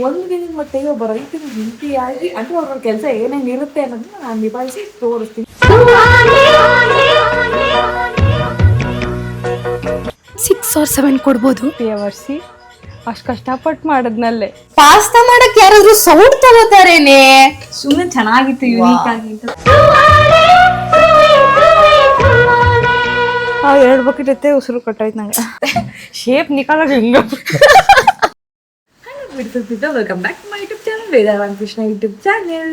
ಒಂದು ದಿನದ ಮಟ್ಟಿಗೆ ಒಬ್ಬ ರೈತನ ಹಿಂತಿಯಾಗಿ ಅಂದ್ರೆ ಅವ್ರ ಕೆಲಸ ಏನೇನು ಇರುತ್ತೆ ಅನ್ನೋದನ್ನ ನಾನು ನಿಭಾಯಿಸಿ ತೋರಿಸ್ತೀನಿ. 6 or 7 ಕೊಡ್ಬೋದು. ವರ್ಷಿ ಅಷ್ಟು ಕಷ್ಟಪಟ್ಟು ಮಾಡದ್ನಲ್ಲೇ. ಪಾಸ್ತಾ ಮಾಡಕ್ ಯಾರಾದ್ರೂ ಸೌಂಡ್ ತಗೋತಾರೇನೆ? ಸುಮ್ಮನೆ ಚೆನ್ನಾಗಿತ್ತು, ಯೂನಿಕ್ ಆಗಿ. 2 ಬಕೆಟ್ ಎತ್ತೆ ಉಸಿರು ಕಟ್ಟಾಯ್ತು ನಂಗೆ. ಶೇಪ್ ನಿಕಾಲಾಗ ಹಿಂಗ. Welcome back to my YouTube channel, ವೇದಾವಾನ್ ಕೃಷ್ಣ ಯೂಟ್ಯೂಬ್ ಚಾನಲ್.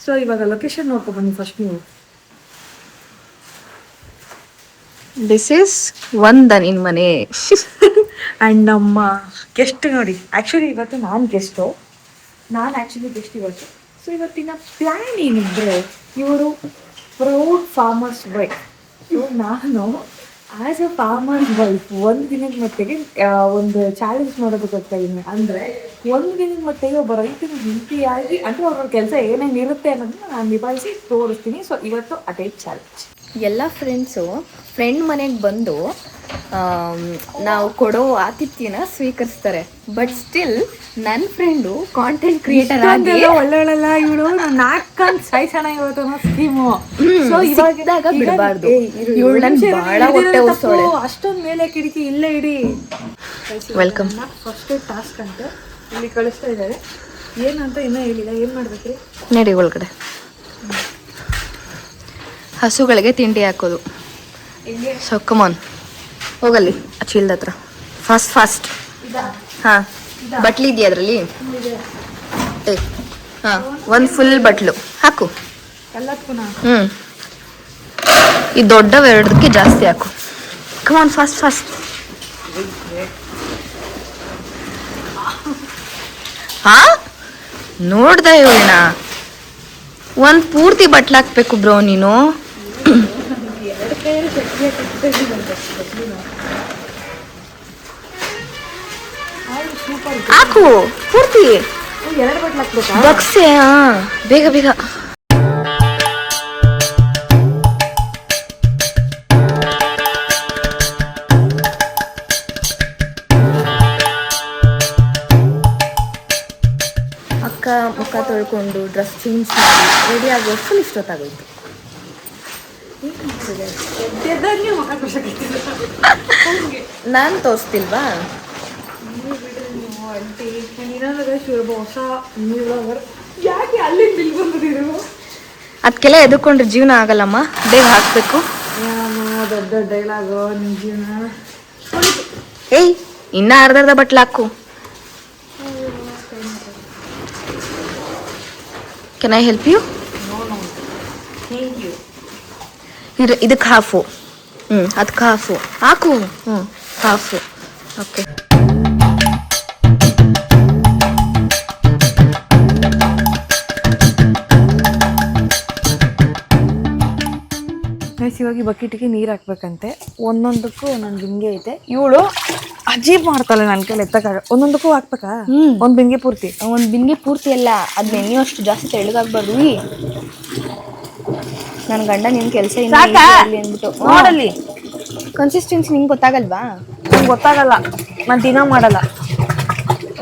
ಸೊ ಇವಾಗ ಲೊಕೇಶನ್ ನೋಡ್ಕೊ ಬನ್ನಿ ಫಸ್ಟ್ ನೀವು. ದಿಸ್ ಇಸ್ ವಂದನಿನ್ ಮನೆ. ಆ್ಯಂಡ್ ನಮ್ಮ ಗೆಸ್ಟ್ ನೋಡಿ, ಆ್ಯಕ್ಚುಲಿ ಇವತ್ತು ನಾನು ಗೆಸ್ಟ್ ಇವತ್ತು. ಸೊ ಇವತ್ತಿನ ಪ್ಲ್ಯಾನ್ ಏನಿದ್ರೆ, ಇವರು ಪ್ರೌಡ್ ಫಾರ್ಮರ್ಸ್ ವೈಫ್. ಸೊ ನಾನು ಆ್ಯಸ್ ಅ ಫಾರ್ಮರ್ಸ್ ವೈಫ್ ಒಂದು ದಿನದ ಮಟ್ಟಿಗೆ ಒಂದು ಚಾಲೆಂಜ್ ಮಾಡೋದಕ್ಕೆ ಹೋಗ್ತಾ ಇದ್ದೀನಿ. ಅಂದರೆ ಒಂದು ದಿನದ ಮಟ್ಟಿಗೆ ಒಬ್ಬ ರೈತನ ಹಿಂತಿಯಾಗಿ ಅಂದರೆ ಅವ್ರ ಕೆಲಸ ಏನೇನು ಇರುತ್ತೆ ಅನ್ನೋದನ್ನ ನಾನು ನಿಭಾಯಿಸಿ ತೋರಿಸ್ತೀನಿ. ಸೊ ಇವತ್ತು ಅದೇ ಚಾಲೆಂಜ್. ಎಲ್ಲ ಫ್ರೆಂಡ್ ಮನೆಗೆ ಬಂದು ನಾವು ಕೊಡೋ ಆತಿಥ್ಯನ ಸ್ವೀಕರಿಸ್ತಾರೆ. ಬಟ್ ಸ್ಟಿಲ್ ನನ್ನ ಫ್ರೆಂಡು ಕಾಂಟೆಂಟ್ ಕ್ರಿಯೇಟರ್ ಆಗಿ ಒಳ್ಳೆಲ್ಲ ಇವಳು ನಾಲ್ಕಂತ ಸಾಯ್ಸೋಣ ಇವತ್ತು ಅನ್ನೋ ಸ್ಕೀಮು. ಸೊ ಇವಾಗ ಬಿಡಬಾರ್ದು. ಇವಳು ನನ್ನ ಭಾಳ ಹೊಟ್ಟೆ ಉರ್ಸೋಳೆ. ಅಷ್ಟೊಂದು ಮೇಲೆ ಕಿಡಿಕಿ ಇಲ್ಲೇ ಇಡಿ. ವೆಲ್ಕಮ್. ಫಸ್ಟ್ ಟಾಸ್ಕ್ ಅಂತ ಇಲ್ಲಿ ಕಳಿಸ್ತಾ ಇದ್ದಾರೆ. ಏನಂತ ಇನ್ನೂ ಹೇಳಿಲ್ಲ, ಏನು ಮಾಡ್ಬೇಕ್ರಿ? ನಡಿ ಒಳಗಡೆ. ಹಸುಗಳಿಗೆ ತಿಂಡಿ ಹಾಕೋದು. ಸೊ ಕಮಾನ್ ಹೋಗಲ್ಲಿ ಆ ಚೀಲದ ಹತ್ರ. ಫಾಸ್ಟ್. ಹಾಂ, ಬಟ್ಲಿ ಇದೆಯಾ ಅದರಲ್ಲಿ? ಹಾಂ, ಒಂದು ಫುಲ್ ಬಟ್ಲು ಹಾಕು. ಈ ದೊಡ್ಡವೆರಡಕ್ಕೆ ಜಾಸ್ತಿ ಹಾಕು. ಕಮಾನ್ ಫಾಸ್ಟ್. ಹಾ, ನೋಡ್ದ ಇವಳನ್ನ. ಒಂದು ಪೂರ್ತಿ ಬಟ್ಲು ಹಾಕ್ಬೇಕು ಬ್ರೋ ನೀನು. ಹಾಕು ಪೂರ್ತಿ. 2 ಬಟ್ಲು ಹಾಕ್ಬೇಕಾ? ಬಗ್ಸೆ. ಬೇಗ. ಅಕ್ಕ ಮುಖ ತೊಳ್ಕೊಂಡು ಡ್ರೆಸ್ ಚೇಂಜ್ ಮಾಡಿ ರೆಡಿ ಆಗೋಷ್ಟು ಇಷ್ಟೊತ್ತಾಗೋಯ್ತು. ನಾನು ತೋರಿಸ್ತಿಲ್ವಾ? ಯಾಕೆ ಅಲ್ಲಿ ಬಿಲ್ ಬಂದಿರು? ಅದಕ್ಕೆಲ್ಲ ಎದುಕೊಂಡ್ರೆ ಜೀವನ ಆಗಲ್ಲಮ್ಮ, ಬೇಗ ಹಾಕ್ಬೇಕು. ದೊಡ್ಡ ಡೈಲಾಗು ನಿಮ್ಮ ಜೀವನ. ಏಯ್, ಇನ್ನ ಅರ್ಧ ಬಟ್ಲು ಹಾಕು. Can I help you? ಇದಕ್ಕೆ ಹಾಫು. ಅದಕ್ಕೆ ಹಾಫು ಹಾಕು. ಹಾಫು. ಓಕೆ. ಇವಾಗ ಬಕೆಟಿಗೆ ನೀರು ಹಾಕ್ಬೇಕಂತೆ. ಒಂದೊಂದಕ್ಕೂ ಒಂದೊಂದು ಬಿಂಗೆ ಐತೆ. ಇವಳು ಅಜೀಬ್ ಮಾಡ್ತಾಳೆ, ನನ್ನ ಕೈಲಿ ಎತ್ತಕ್ಕಾಗ. ಒಂದೊಂದಕ್ಕೂ ಹಾಕ್ಬೇಕಾ? ಒಂದು ಬಿಂಗೆ ಪೂರ್ತಿ? ಒಂದು ಬಿಂಗೆ ಪೂರ್ತಿ ಅಲ್ಲ, ಅದು ನೆನೆಯೋಷ್ಟು ಜಾಸ್ತಿ ತೆಳ್ಳಗಾಗ್ಬಾರ್ದು. ನನ್ನ ಗಂಡ ನಿನ್ನ ಕೆಲಸ ಅಂದ್ಬಿಟ್ಟು ನೋಡಲ್ಲಿ ಕನ್ಸಿಸ್ಟೆನ್ಸಿ ನಿಂಗೆ ಗೊತ್ತಾಗಲ್ವಾ? ನಂಗೆ ಗೊತ್ತಾಗಲ್ಲ, ನಾನು ದಿನ ಮಾಡಲ್ಲ.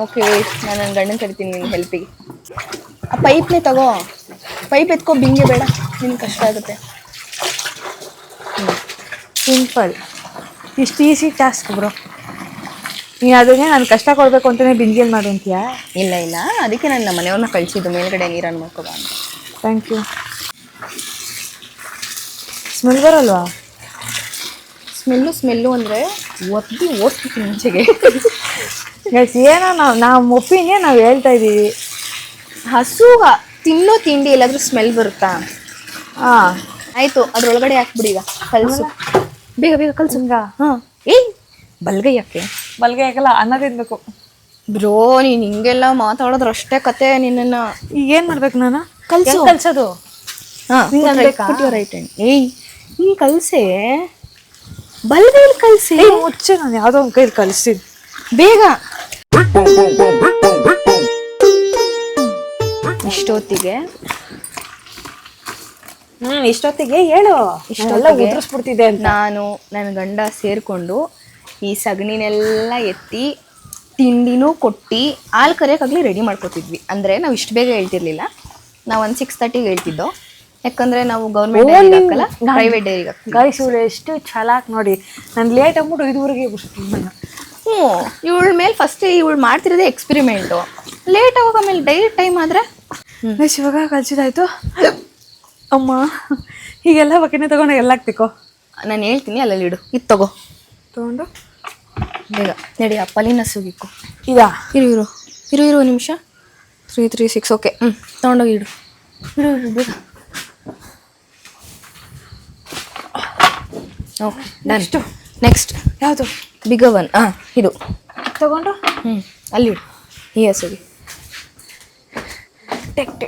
ಓಕೆ, ನಾನು ನನ್ನ ಗಂಡನ ಕರಿತೀನಿ ನಿನ್ನ ಹೆಲ್ಪಿಗೆ. ಆ ಪೈಪ್ನೇ ತಗೋ. ಪೈಪ್ ಎತ್ಕೋ, ಬಿಂಗೆ ಬೇಡ, ನಿನ್ಗೆ ಕಷ್ಟ ಆಗುತ್ತೆ. ಸಿಂಪಲ್. ಇಷ್ಟು ಈಸಿ ಟಾಸ್ಕ್ ಬ್ರೋ. ನೀನು ಅದನ್ನೇ ನಾನು ಕಷ್ಟ ಕೊಡಬೇಕು ಅಂತಲೇ ಬಿಂದಿಗೆಯಲ್ಲಿ ಮಾಡು ಅಂತೀಯಾ? ಇಲ್ಲ, ಅದಕ್ಕೆ ನಾನು ನಮ್ಮ ಮನೆಯವ್ರನ್ನ ಕಳಿಸಿದ್ದು ಮೇಲ್ಗಡೆ ನೀರನ್ನು ಮಾಡ್ಕೊ ಬಾ ಅಂತ. Thank you. ಸ್ಮೆಲ್ ಬರಲ್ವಾ? ಸ್ಮೆಲ್ಲು ಅಂದರೆ ಓದ್ತಿತ್ತು ಮುಂಚೆಗೆ. ಏನೋ ನಾವು ಒಪ್ಪಿಗೆ ನಾವು ಹೇಳ್ತಾ ಇದ್ದೀವಿ. ಹಸು ತಿನ್ನೋ ತಿಂಡಿ ಎಲ್ಲಾದ್ರೂ ಸ್ಮೆಲ್ ಬರುತ್ತಾ? ಹಾಂ, ಆಯಿತು, ಅದ್ರೊಳಗಡೆ ಹಾಕ್ಬಿಡಿ. ಈಗ ಕಲಸು, ಬೇಗ ಕಲಸು. ಹಾಂ. ಏಯ್, ಬಲ್ಗೈ ಯಾಕೆ? ಬಲ್ಗೆ ಹಾಕಲ್ಲ, ಅನ್ನ ತಿನ್ಬೇಕು. ಬ್ರೋ, ನೀನು ಹಿಂಗೆಲ್ಲ ಮಾತಾಡೋದ್ರ ಅಷ್ಟೇ ಕತೆ. ನಿನ್ನ ಈಗ ಏನು ಮಾಡ್ಬೇಕು ನಾನು? ಕಲ್ಸೋದು. ಹಾಂ, ರೈಟ್ ಹ್ಯಾಂಡ್. ಏಯ್, ಹಿಂಗೆ ಕಲಸೆ, ಬಲ್ಗೈಲಿ ಕಲಸಿ. ಮುಚ್ಚೆ, ನಾನು ಯಾವುದೋ ಒಂದು ಕೈಲಿ ಕಲಿಸ್ತೀನಿ. ಬೇಗ. ಇಷ್ಟೊತ್ತಿಗೆ ಇಷ್ಟೊತ್ತಿಗೆ ಹೇಳು, ಇಷ್ಟೆಲ್ಲ ಇಷ್ಟೊತ್ತಿಗೆ ಉದುರಿಸ್ಬಿಡ್ತಿದೆ ಅಂತ. ನಾನು ನನ್ನ ಗಂಡ ಸೇರಿಕೊಂಡು ಈ ಸಗಣಿನೆಲ್ಲ ಎತ್ತಿ ತಿಂಡಿನೂ ಕೊಟ್ಟು ಹಾಲು ಕರಿಯೋಕ್ಕಾಗಲಿ ರೆಡಿ ಮಾಡ್ಕೊತಿದ್ವಿ. ಅಂದರೆ ನಾವು ಇಷ್ಟು ಬೇಗ ಹೇಳ್ತಿರ್ಲಿಲ್ಲ, ನಾವು ಒಂದು 6:30ಗೆ ಹೇಳ್ತಿದ್ದೋ. ಯಾಕಂದರೆ ನಾವು ಗೌರ್ಮೆಂಟ್ ಡೈರಿಗೆ ಹಾಕಲ್ಲ, ಪ್ರೈವೇಟ್ ಡೈರಿಗೆ ಹಾಕ್ತೀವಿ. ಗೈಸ್ ಇವ್ರು ಎಷ್ಟು ಚಾಲಾಕ್ ನೋಡಿ, ನಾನು ಲೇಟ್ ಆಗ್ಬಿಟ್ಟು 5:30ಗೆ ಬಿಡ್ತೀನಿ ನಾನು. ಹ್ಞೂ, ಇವಳ ಮೇಲೆ ಫಸ್ಟ್ ಇವಳು ಮಾಡ್ತಿರೋದೇ ಎಕ್ಸ್ಪೆರಿಮೆಂಟು. ಲೇಟ್ ಆವಾಗ ಆಮೇಲೆ ಡೈಲಿ ಟೈಮ್ ಆದರೆ ಗೈಸ್ ಇವಾಗ ಕಲ್ಸಿದಾಯ್ತು. ಅಮ್ಮ ಹೀಗೆಲ್ಲ ಬಕೆಟ್ನ ತಗೊಂಡು ಎಲ್ಲ ಹಾಕ್ತಿಕೋ. ನಾನು ಹೇಳ್ತೀನಿ, ಅಲ್ಲಲ್ಲಿ ಇಡು, ಇದು ತಗೋ ತೊಗೊಂಡು ಬೇಗ ನಡಿ. ಅಪ್ಪಲಿನ ಸುಗಿಕ್ಕು. ಇದಾ ಇರು ನಿಮಿಷ. 336 ಓಕೆ. ತೊಗೊಂಡೋಗಿ ಇಡು ಬೇಗ. Okay done. ನೆಕ್ಸ್ಟ್ ಯಾವುದು ಬಿಗ್ ಒನ್. ಇದು ತಗೊಂಡು ಅಲ್ಲಿ ಇಡು. ಈ ಹಸುಗೆ ಟೆಕ್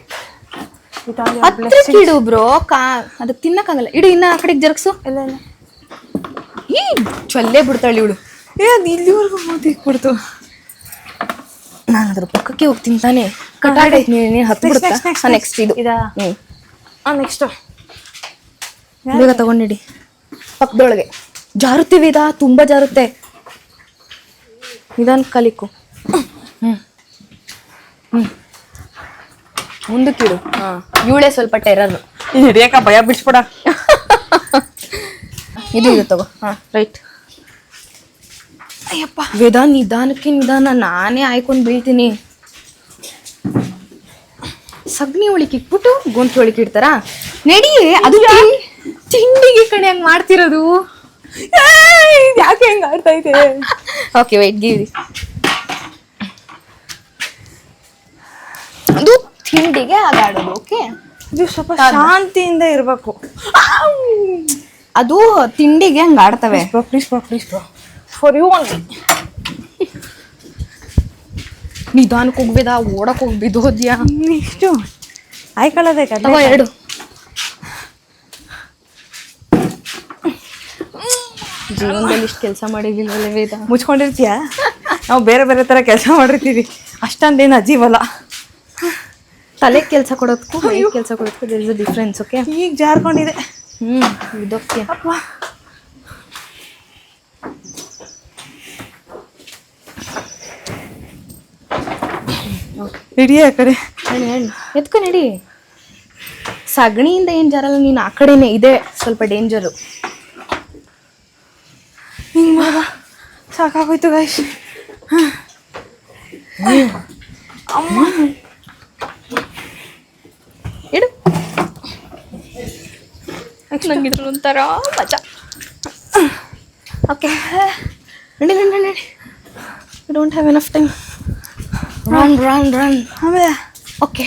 ಹತ್ರಕ್ಕೆ ಇಡು ಬ್ರೋ. ಅದಕ್ಕೆ ತಿನ್ನಕ್ಕಾಗಲ್ಲ. ಇಡು, ಇನ್ನ ಆ ಕಡೆಗೆ ಜರುಗ್ಸು. ಇಲ್ಲ ಇಲ್ಲ ಈ ಚೊಲ್ಲೆ ಬಿಡ್ತಾಳೆ ಇವಳು. ಅದು ಇಲ್ಲಿವರೆಗೂ ಮೂತಿಕ್ಬಿಡ್ತು. ನಾನು ಅದ್ರ ಪಕ್ಕಕ್ಕೆ ಹೋಗ್ತೀನಿ ತಾನೆ. ಕಟಾಡ ನೀನು ಹತ್ತು ಬಿಡುತ್ತಾ. ನೆಕ್ಸ್ಟ್ ಇದು ಇದಾ ನೆಕ್ಸ್ಟು ಬೇಗ ತಗೊಂಡಿಡಿ. ಪಕ್ಕದೊಳಗೆ ಜಾರುತ್ತೀವಿ. ತುಂಬ ಜಾರುತ್ತೆ. ನಿಧಾನ ಕಲಿಕು. ಮುಂದಕ್ಕಿಡು. ಇವಳೇ ಸ್ವಲ್ಪ ಟೆರರ್. ಹಿಡಿಯಕ್ಕ ಭಯ ಬಿಡ್ಸ್ಬಿಡ. ಇದು ತಗೋ. ರೈಟ್. ಅಯ್ಯಪ್ಪ ನಿಧಾನಕ್ಕೆ ನಿಧಾನ. ನಾನೇ ಆಯ್ಕೊಂಡು ಬೀಳ್ತೀನಿ. ಸಗಣಿ ಒಳಗೆ ಇಟ್ಬಿಟ್ಟು ಗೊಂತು ಒಳಗೆ ಇಡ್ತಾರ. ನಡಿ, ಅದು ತಿಂಡಿಗೆ ಕಣೆ ಹಂಗೆ ಮಾಡ್ತಿರೋದು. ಯಾಕೆ ಹೆಂಗೆ ಆಡ್ತಾ ಇದೆ? Okay wait, give. ಅದು ತಿಂಡಿಗೆ ಆಗಾಡೋದು. ಓಕೆ, ಇದು ಸ್ವಲ್ಪ ಶಾಂತಿಯಿಂದ ಇರಬೇಕು. ಅದು ತಿಂಡಿಗೆ ಹಂಗೆ ಆಡ್ತವೆ. Please for you only. ನಿಧಾನಕ್ಕೆ ಹೋಗ್ಬೇದ, ಓಡಕ್ ಹೋಗ್ಬಿದ್ದು ಹೋದ್ಯಾ? ಇಷ್ಟು ಆಯ್ಕೊಳ್ಳೋದೇ ತಗೋ 2. ಜೀವನದಲ್ಲಿ ಇಷ್ಟು ಕೆಲಸ ಮಾಡಿದಿಲ್ಲ ವೇದ. ಮುಚ್ಕೊಂಡಿರ್ತೀಯ? ನಾವು ಬೇರೆ ಬೇರೆ ಥರ ಕೆಲಸ ಮಾಡಿರ್ತೀವಿ, ಅಷ್ಟೊಂದೇನು ಅಜೀವಲ್ಲ. ತಲೆ ಕೆಲಸ ಕೊಡೋದಕ್ಕೂ ಕೆಲಸ ಕೊಡೋದಕ್ಕೂ there is a difference. Okay, ಈಗ ಜಾರ್ಕೊಂಡಿದೆ. ಇದಕ್ಕೆ ನಡಿಯ ಆ ಕಡೆ. ಎತ್ಕೊ ನಡಿ. ಸಗಣಿಯಿಂದ ಏನು ಜಾರಲ್ಲ, ನೀನು ಆ ಕಡೆನೇ. ಇದೆ ಸ್ವಲ್ಪ ಡೇಂಜರು. ಹಿಂಗೆ ಮಾಡ ಸಾಕಾಗೋಯ್ತು ಗೈಸ್. ಅಮ್ಮ ಇಡು. ನಂಗೆ ಇದ್ರ ಒಂಥರ ಮಜಾ. ಓಕೆ, ನಡಿ. You don't have enough time. Run. ಆಮೇಲೆ ಓಕೆ.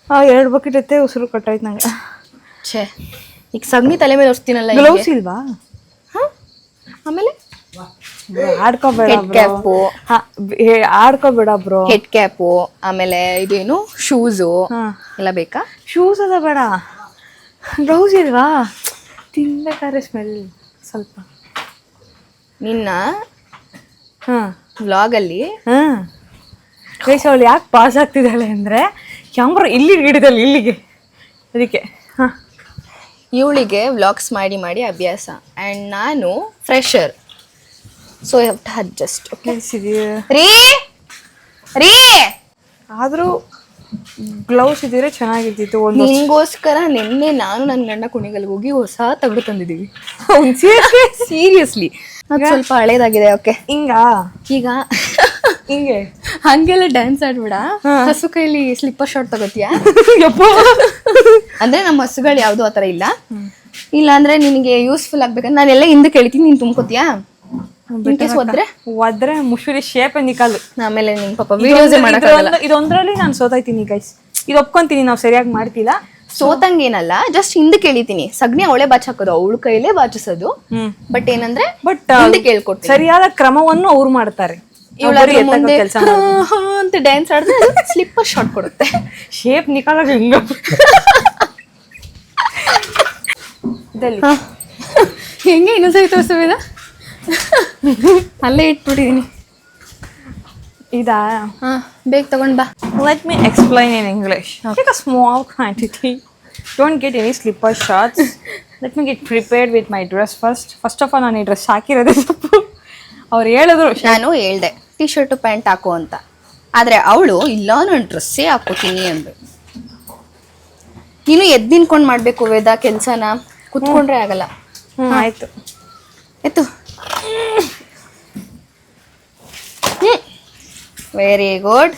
2 ಬಕೆಟ್ ಎತ್ತೆ ಉಸಿರು ಕಟ್ಟಾಯ್ತು ನಂಗೆ. ಛೇ, ಈಗ ಸಗಣಿ ತಲೆ ಮೇಲೆ ಒರ್ಸ್ತೀನಲ್ಲ. ಗ್ಲೌಸ್ ಇಲ್ವಾ? ಆಮೇಲೆ ಆಡ್ಕೋಬೇಡ. Head cap. ಆಡ್ಕೋಬೇಡ ಬ್ರೋ. ಹೆಡ್ ಕ್ಯಾಪು, ಆಮೇಲೆ ಇದೇನು ಶೂಸು ಎಲ್ಲ ಬೇಕಾ? ಶೂಸ್ ಅದ ಬೇಡ. ಗ್ಲೌಸ್ ಇಲ್ವಾ? ತಿನ್ಬೇಕಾದ್ರೆ ಸ್ಮೆಲ್ ಸ್ವಲ್ಪ. ನಿನ್ನ ವ್ಲಾಗಲ್ಲಿ ಗೈಸ್ ಅವಳು ಯಾಕೆ ಪಾಸ್ ಆಗ್ತಿದ್ದಾಳೆ ಅಂದರೆ ಕ್ಯಾಮ್ರಾ ಇಲ್ಲಿಗೆ ಹಿಡಿದಲ್ಲ, ಇಲ್ಲಿಗೆ, ಅದಕ್ಕೆ. ಇವಳಿಗೆ ವ್ಲಾಗ್ಸ್ ಮಾಡಿ ಅಭ್ಯಾಸ. ಆ್ಯಂಡ್ ನಾನು fresher, so you have to adjust. Okay ರೀ ಆದರೂ ಗ್ಲೌಸ್ ಇದ್ದಿದ್ರೆ ಚೆನ್ನಾಗಿರ್ತಿತ್ತು. ನಿಂಗೋಸ್ಕರ ನಿನ್ನೆ ನಾನು ನನ್ನ ಗಂಡ ಕುಣಿಗಲ್ಗೆ ಹೋಗಿ ಹೊಸ ತಗಡು ತಂದಿದ್ದೀವಿ. ಸೀರಿಯಸ್ಲಿ ಅದು ಸ್ವಲ್ಪ ಹಳೇದಾಗಿದೆ. ಓಕೆ, ಈಗ ಹಿಂಗೆ ಹಂಗೆಲ್ಲ ಡ್ಯಾನ್ಸ್ ಆಡ್ಬೇಡ. ಹಸು ಕೈಲಿ ಸ್ಲಿಪ್ಪರ್ ಶಾರ್ಟ್ ತಗೋತೀಯಾ? ಅಂದ್ರೆ ನಮ್ಮ ಹಸುಗಳು ಯಾವ್ದು ಆತರ ಇಲ್ಲ. ಅಂದ್ರೆ ನಿನಗೆ ಯೂಸ್ಫುಲ್ ಆಗ್ಬೇಕಂದ್ರೆ ನಾನೆಲ್ಲ ಹಿಂದಕ್ಕೆ ಹೇಳ್ತೀನಿ, ನೀನ್ ತುಂಬ್ಕೋತೀಯಾ? ಒದ್ರೆ ಮುಷುರಿ ಶೇಪ್ ನಿಕಾಲು. ಆಮೇಲೆ ನಿನ್ ಪಾಪ ವಿಡಿಯೋಸ್ ಮಾಡಕ್ಕಾಗಲ್ಲ. ಇದೊಂದ್ರಲ್ಲಿ ನಾನು ಸೋತಾಯ್ತೀನಿ ಗೈಸ್. ಇದು ಒಪ್ಕೊಂತೀನಿ, ನಾವು ಸರಿಯಾಗಿ ಮಾಡ್ತಿಲ್ಲ. ಸೋತಂಗೇನಲ್ಲ, ಜಸ್ಟ್ ಹಿಂದಕ್ಕೆ ಎಳಿತೀನಿ. ಸಗಣಿ ಅವಳೆ ಬಾಚಾಕೋದು, ಅವಳ ಕೈಲೇ ಬಾಚಿಸೋದು. ಬಟ್ ಏನಂದ್ರೆ ಹಿಂದಕ್ಕೆ ಹೇಳ್ಕೊಡ್ತೀನಿ. ಸರಿಯಾದ ಕ್ರಮವನ್ನು ಅವ್ರು ಮಾಡ್ತಾರೆ. ಕೆಲಸ ಅಂತ ಡ್ಯಾನ್ಸ್ ಆಡಿದ್ರೆ ಸ್ಲಿಪ್ಪರ್ ಶಾರ್ಟ್ ಕೊಡುತ್ತೆ. ಶೇಪ್ ನಿಕಾಲಾಗ ಹಿಂಗ ಹೆಂಗೆ ಇನ್ನೊಂದ್ಸರಿ ತೋರಿಸುವೇದ? ಅಲ್ಲೇ ಇಟ್ಬಿಟ್ಟಿದೀನಿ. ಇದಾ? ಬೇಗ ತಗೊಂಡ್ ಬಾ. Let me explain in English. Take a small quantity. Don't get any slipper shorts. Let me get prepared with my dress first of all ನಾನು ಈ ಡ್ರೆಸ್ ಹಾಕಿರೋದೇ ತಪ್ಪು. ಅವ್ರು ಹೇಳಿದ್ರು ನಾನು ಹೇಳ್ದೆ ಟೀ ಶರ್ಟು ಪ್ಯಾಂಟ್ ಹಾಕು ಅಂತ, ಆದರೆ ಅವಳು ಇಲ್ಲ ನಾನು ಡ್ರೆಸ್ಸೇ ಹಾಕೋತೀನಿ ಅಂದ್ರು. ನೀನು ಎದ್ದು ನಿಂತ್ಕೊಂಡು ಮಾಡಬೇಕು ವೇದ ಕೆಲಸನ, ಕುತ್ಕೊಂಡ್ರೆ ಆಗಲ್ಲ. ಆಯ್ತು ಎತ್ತು. Very good,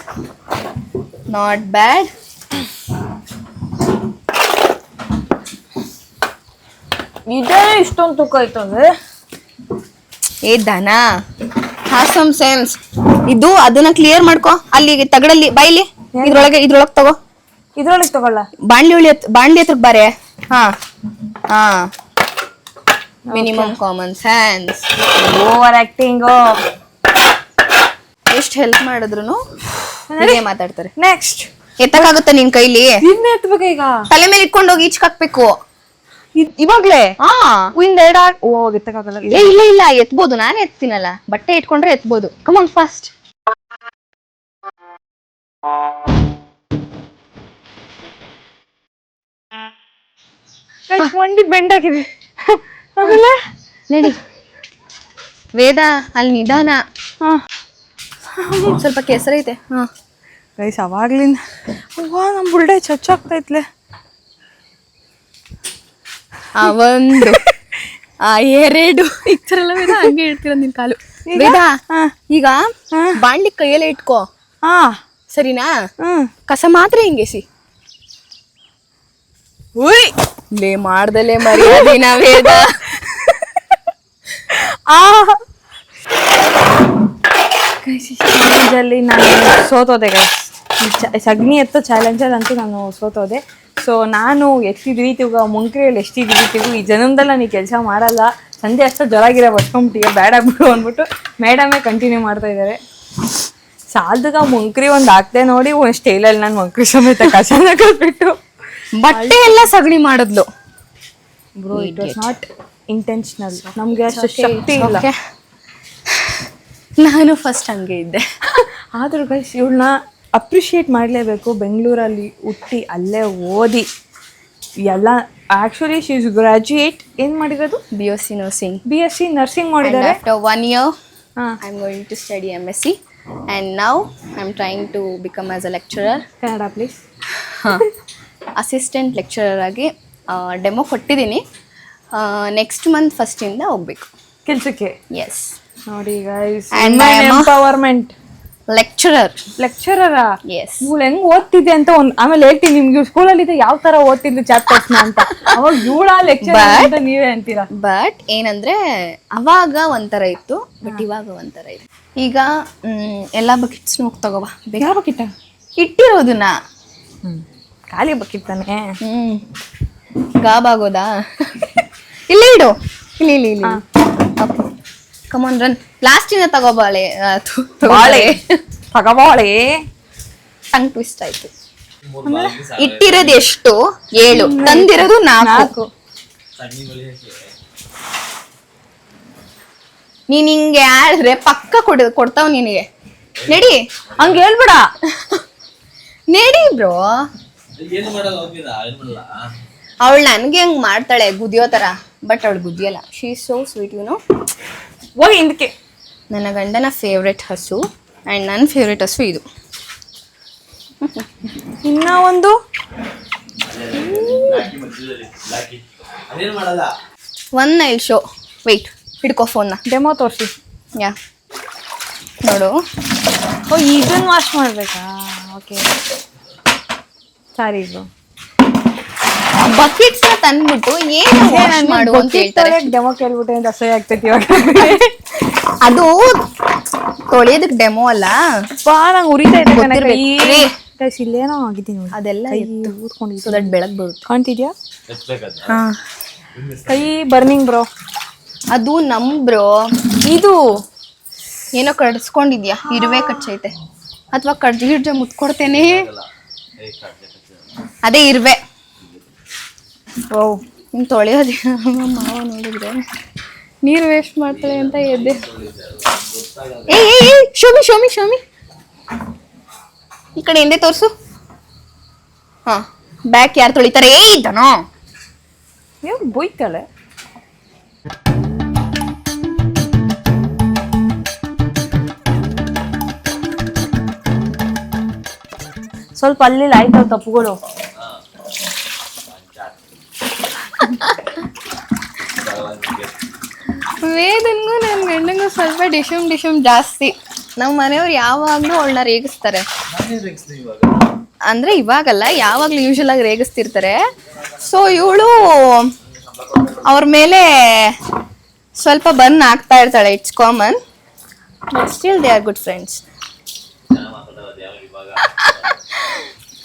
not bad. ಇದೇ ಇಷ್ಟೊಂದು ತೂಕ ಆಯ್ತದೆ. ಏ ದನ, ಹಾಸಮ್ ಸೆನ್ಸ್. ಇದು ಅದನ್ನ ಕ್ಲಿಯರ್ ಮಾಡ್ಕೊ, ಅಲ್ಲಿ ತಗಡಲ್ಲಿ ಬೈಲಿ, ಇದ್ರೊಳಗೆ ತಗೋ. ಇದ್ರೊಳಗೆ ತಗೊಳ್ಳ. ಬಾಂಡ್ಲಿ ಹತ್ರ ಬಾರೆ. ಹಾ ಹಾ, minimum common sense. Over acting. ಎಷ್ಟು ಹೆಲ್ಪ್ ಮಾಡಿದ್ರು ಹೀಗೆ ಮಾತಾಡ್ತಾರೆ. ನೆಕ್ಸ್ಟ್ ಎತ್ತಕ್ಕಾಗುತ್ತ ನಿನ್ ಕೈಲಿ? ಇನ್ನ ಎತ್ತಬೇಕು ಈಗ. ತಲೆ ಮೇಲೆ ಇಟ್ಕೊಂಡು ಹೋಗಿ ಈಚಕ್ ಹಾಕ್ಬೇಕು ಇವಾಗ್ಲೇ. ಹಾ, ಇನ್ನೆರಡು ಎತ್ತಕ್ಕಾಗಲ್ಲ. ಏ ಇಲ್ಲ ಎತ್ಬೋದು, ನಾನೇ ಎತ್ತೀನಲ್ಲ. ಬಟ್ಟೆ ಇಟ್ಕೊಂಡ್ರೆ ಎತ್ಬೋದು. Come on fast. ಮಂಡಿ ಬೆಂಡ್ ಹಾಕಿದೆ. ಆಮೇಲೆ ನಡಿ ವೇದ, ಅಲ್ಲಿ ನಿಧಾನ. ಸ್ವಲ್ಪ ಕೆಸರೈತೆ. ಹಾ ಗೈಸ್, ಅವಾಗ್ಲಿಂದ ನಮ್ ಬುಲ್ಡೆ ಚಚ್ಚಾಗ್ತೈತ್ಲೆ. ಆ ಒಂದು ಆ ಎರಡು ಈ ತರ ಎಲ್ಲ ವೇದ ಹಂಗೆ ಇಡ್ತೀರ ನಿನ್ ಕಾಲು. ವೇದ ಈಗ ಬಾಂಡ್ಲಿ ಕೈಯಲ್ಲೇ ಇಟ್ಕೋ. ಹಾ ಸರಿನಾ? ಕಸ ಮಾತ್ರ ಹಿಂಗೆಸಿ. ಉಯ್ ಲೇ ಮಾಡ್ದಲೇ ಮರ್ಯಾದಿನ ವೇದ. ಚಾಲೆಂಜಲ್ಲಿ ನಾನು ಸೋತೋದೆ ಗೈಸ್. ಸಗಣಿ ಎತ್ತೋ ಚಾಲೆಂಜಲ್ಲಂತೂ ನಾನು ಸೋತೋದೆ. ಸೊ ನಾನು ಎಷ್ಟಿದ ರೀತಿಗೂ ಮುಂಕ್ರಿಯಲ್ಲಿ ಎಷ್ಟಿದ ರೀತಿಗೂ ಈ ಜನ್ಮದಲ್ಲಿ ನಾನು ಈ ಕೆಲಸ ಮಾಡಲ್ಲ, ಸಂಜೆ ಅಷ್ಟು ಜೊರಾಗಿರೋ ಬಸ್ಕೊಂಬಿಟ್ಟಿಗೆ ಬೇಡ ಬಿಡು ಅಂದ್ಬಿಟ್ಟು ಮೇಡಮೇ ಕಂಟಿನ್ಯೂ ಮಾಡ್ತಾ ಇದ್ದಾರೆ. ಸಾಲ್ದಾಗ ಮುಂಕ್ರಿ ಒಂದು ಹಾಕ್ದೆ ನೋಡಿ, ಒಂದು ಸ್ಟೈಲಲ್ಲಿ ನಾನು ಮುಂಕ್ರಿ ಸಮೇತ ಕಸನ ಕಲ್ಬಿಟ್ಟು ಬಟ್ಟೆ ಎಲ್ಲ ಸಗಣಿ ಮಾಡಿದ್ಲು. Bro, it was not intentional. ನಮ್ಗೆ ಅಷ್ಟು ಶಕ್ತಿ ಇಲ್ಲ. ನಾನು ಫಸ್ಟ್ ಹಂಗೆ ಇದ್ದೆ. ಆದ್ರೂ ಗೈಸ್, ಇವಳನ್ನ ಅಪ್ರಿಷಿಯೇಟ್ ಮಾಡಲೇಬೇಕು. ಬೆಂಗಳೂರಲ್ಲಿ ಹುಟ್ಟಿ ಅಲ್ಲೇ ಓದಿ ಎಲ್ಲ. Actually she is graduate. ಏನು ಮಾಡಿರೋದು? BSc nursing. BSc ನರ್ಸಿಂಗ್ ಮಾಡಿದ್ದಾರೆ. After 1 year, I'm going to study MSc, and now I'm trying to become as a lecturer. Kannada please. Assistant lecturer ಆಗಿ ಡೆಮೋ ಕೊಟ್ಟಿದ್ದೀನಿ. ನೆಕ್ಸ್ಟ್ ಮಂತ್ ಫಸ್ಟಿಂದ ಹೋಗ್ಬೇಕು ಕೆಲಸಕ್ಕೆ. ಎಸ್, ನೋಡಿ guys, And I am a- empowerment. Lecturer. ಲೆಕ್ಚರರಾ? Yes. ಇವಳು ಹೆಂಗ್ ಓದ್ತಿದ್ದೆ ಅಂತ ಆಮೇಲೆ ಹೇಳ್ತೀನಿ ನಿಮ್ಗೆ. ಸ್ಕೂಲಲ್ಲಿ ಯಾವ ತರ ಓದ್ತಿದ್ದೆ ಚಾಪ್ಟರ್ಸ್ನ ಅಂತ. ಅವಾಗ ಇವಳ ಲೆಕ್ಚರರ್ ಅಂತ ನೀವೇ ಅಂತೀರಾ. ಬಟ್ ಏನಂದ್ರೆ ಅವಾಗ ಒಂಥರ ಇತ್ತು, ಬಟ್ ಇವಾಗ ಒಂಥರ ಇದೆ. ಈಗ ಎಲ್ಲ ಬಕೆಟ್ಸ್ನ ಹೋಗಿ ತಗೋಬಾ. ಯಾವ ಬಕೆಟ್? ಇಟ್ಟಿರೋದನ್ನ. ಖಾಲಿ ಬಕೆಟ್ ತಾನೆ. ಗಾಬಾಗೋದಾ? ಇಲ್ಲೇ ಇಡು. ಇಲ್ಲಿ ಓಕೆ, ಕಮಾನ್ ರನ್. ಲಾಸ್ಟಿನ ತಗೋಬಾಳೆ. ತಗೋಬಾಳೆ. ಟಂಗ್ ಟ್ವಿಸ್ಟ್ ಆಯ್ತು. ಇಟ್ಟಿರೋದು ಎಷ್ಟು? 7, ತಂದಿರೋದು 4. ನೀನ್ ಹಿಂಗೆ ಆಡಿದ್ರೆ ಪಕ್ಕ ಕೊಡ್ತಾವ್ ನಿನಗೆ. ನಡಿ, ಹಂಗೆ ಹೇಳ್ಬೇಡ. ನಡಿ ಬ್ರೋ. ಅವಳು ನನ್ಗೆ ಹಂಗ್ ಮಾಡ್ತಾಳೆ ಗುದಿಯೋ ತರ, ಬಟ್ ಅವಳು ಗುದಿಯಲ್ಲ. She is so sweet, you know. ಹೋಗಿ ಹಿಂದಕ್ಕೆ. ನನ್ನ ಗಂಡನ ಫೇವ್ರೆಟ್ ಹಸು ಆ್ಯಂಡ್ ನನ್ನ ಫೇವ್ರೆಟ್ ಹಸು ಇದು. ಇನ್ನ ಒಂದು ಒನ್ ಐಲ್ ಶೋ. ವೆಯ್ಟ್, ಹಿಡ್ಕೋ ಫೋನ್ನ. ಡೆಮೋ ತೋರಿಸಿ. ಯಾ, ನೋಡು. ಇದನ್ನ ವಾಶ್ ಮಾಡ್ಬೇಕಾ? ಓಕೆ, ಸಾರಿ ಬ್ರೋ. ಬಕೆಟ್ಸ್ ತಂದ್ಬಿಟ್ಟು ಏನು ವಾಶ್ ಮಾಡು ಅಂತ ಹೇಳ್ತಾರೆ. ಡೆಮೋ ಕೇಳ್ಬಿಟ್ಟೆ ಅಂತ ಅಸಹ್ಯ ಆಗ್ತೈತಿ ಇವಾಗ. ಅದು ತೊಳೆಯೋದಕ್ಕೆ ಡೆಮೋ ಅಲ್ಲ. ನಂಗೆ ಉರಿತಾ ಇದೆ. ಇಲ್ಲೇನೋ ಆಗಿದ್ದೀನಿ. ಅದೆಲ್ಲ ಊದ್ಕೊಂಡಿದ್ದು ಸೊ ದಟ್ ಬೆಳಗ್ಗೆ ಬರುತ್ತೆ. ಕಾಣ್ತಿದ್ಯಾ? ಹಾ, ಕೈ ಬರ್ನಿಂಗ್ ಬ್ರೋ. ಅದು ನಮ್ ಬ್ರೋ. ಇದು ಏನೋ ಕಡ್ಸ್ಕೊಂಡಿದ್ಯಾ? ಇರುವೆ ಕಚ್ಚೈತೆ ಅಥವಾ ಕಡ್ಜಿಡ್ಜ ಮುತ್ಕೊಡ್ತೇನೆ. ಅದೇ ಇರುವೆ. ಓ, ನಿಮ್ ತೊಳೆಯೋದು ಮಾವ ನೋಡಿದ್ರೆ ನೀರು ವೇಸ್ಟ್ ಮಾಡ್ತಾಳೆ ಅಂತ ಎದ್ದೆ. ಏ ಶೋಮಿ ಈ ಕಡೆ ಹಿಂದೆ ತೋರ್ಸು. ಹಾ, ಬ್ಯಾಕ್ ಯಾರು ತೊಳಿತಾರೆ? ಏ ಇದ್ದಾನೋ ನೀವು ಬೊಯ್ತಾಳೆ. ಸ್ವಲ್ಪ ಅಲ್ಲಿ ಆಯ್ತಾವ ತಪ್ಪುಗಳು. ವೇದನ್ಗೂ ನನ್ನ ಗಂಡಂಗೂ ಸ್ವಲ್ಪ ಡಿಶಮ್ ಜಾಸ್ತಿ. ನಮ್ಮ ಮನೆಯವ್ರು ಯಾವಾಗ್ಲೂ ಅವಳನ್ನ ರೇಗಿಸ್ತಾರೆ. ಅಂದ್ರೆ ಇವಾಗಲ್ಲ, ಯಾವಾಗ್ಲೂ ಯೂಶಲ್ ಆಗಿ ರೇಗಿಸ್ತಿರ್ತಾರೆ. ಸೊ ಇವಳು ಅವ್ರ ಮೇಲೆ ಸ್ವಲ್ಪ ಬರ್ನ್ ಆಗ್ತಾ ಇರ್ತಾಳೆ. It's common, but still they are good friends.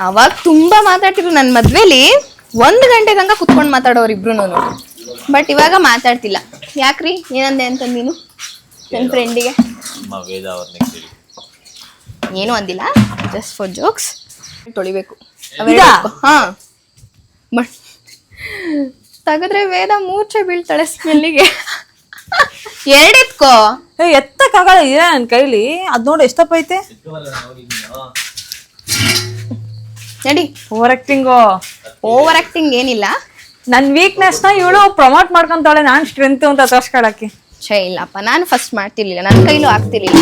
ಅವಾಗ ತುಂಬಾ ಮಾತಾಡ್ತಿದ್ರು. ನನ್ನ ಮದ್ವೆಲಿ 1 ಗಂಟೆ ತನಕ ಕುತ್ಕೊಂಡು ಮಾತಾಡೋರು ಇಬ್ರು. ಬಟ್ ಇವಾಗ ಮಾತಾಡ್ತಿಲ್ಲ. ಯಾಕ್ರಿ, ಏನಂದೆ ಅಂತ ನೀನು ನನ್ನ ಫ್ರೆಂಡಿಗೆ? ಏನು ಅಂದಿಲ್ಲ, ಜಸ್ಟ್ ಫಾರ್ ಜೋಕ್ಸ್. ತೊಳಿಬೇಕು. ಹಾ, ಬಟ್ ತೆಗೆದ್ರೆ ವೇದ ಮೂರ್ಛೆ ಬೀಳ್ತಾಳೆ ಸ್ಮೆಲ್ಲಿಗೆ. ಎರಡೆತ್ಕೋ. ಎತ್ತಕ್ಕಾಗಲ್ಲ ಇದೆ ನನ್ನ ಕೈಲಿ. ಅದ್ ನೋಡಿ ಎಷ್ಟಪ್ಪ ಐತೆ. ನಡಿ. ಓವರ್ ಆಕ್ಟಿಂಗ್ ಏನಿಲ್ಲ. ನನ್ ವೀಕ್ನೆಸ್ ನ ಇವಳು ಪ್ರಮೋಟ್ ಮಾಡ್ಕೊಂತಾಳೆ, ನಾನ್ ಸ್ಟ್ರೆಂತ್ ಅಂತ ತೋರ್ಸ್ಕೊಳಕ್ಕೆ. ಛೇ ಇಲ್ಲಪ್ಪ, ನಾನು ಫಸ್ಟ್ ಮಾಡ್ತಿರ್ಲಿಲ್ಲ, ನನ್ನ ಕೈಲೂ ಆಗ್ತಿರ್ಲಿಲ್ಲ.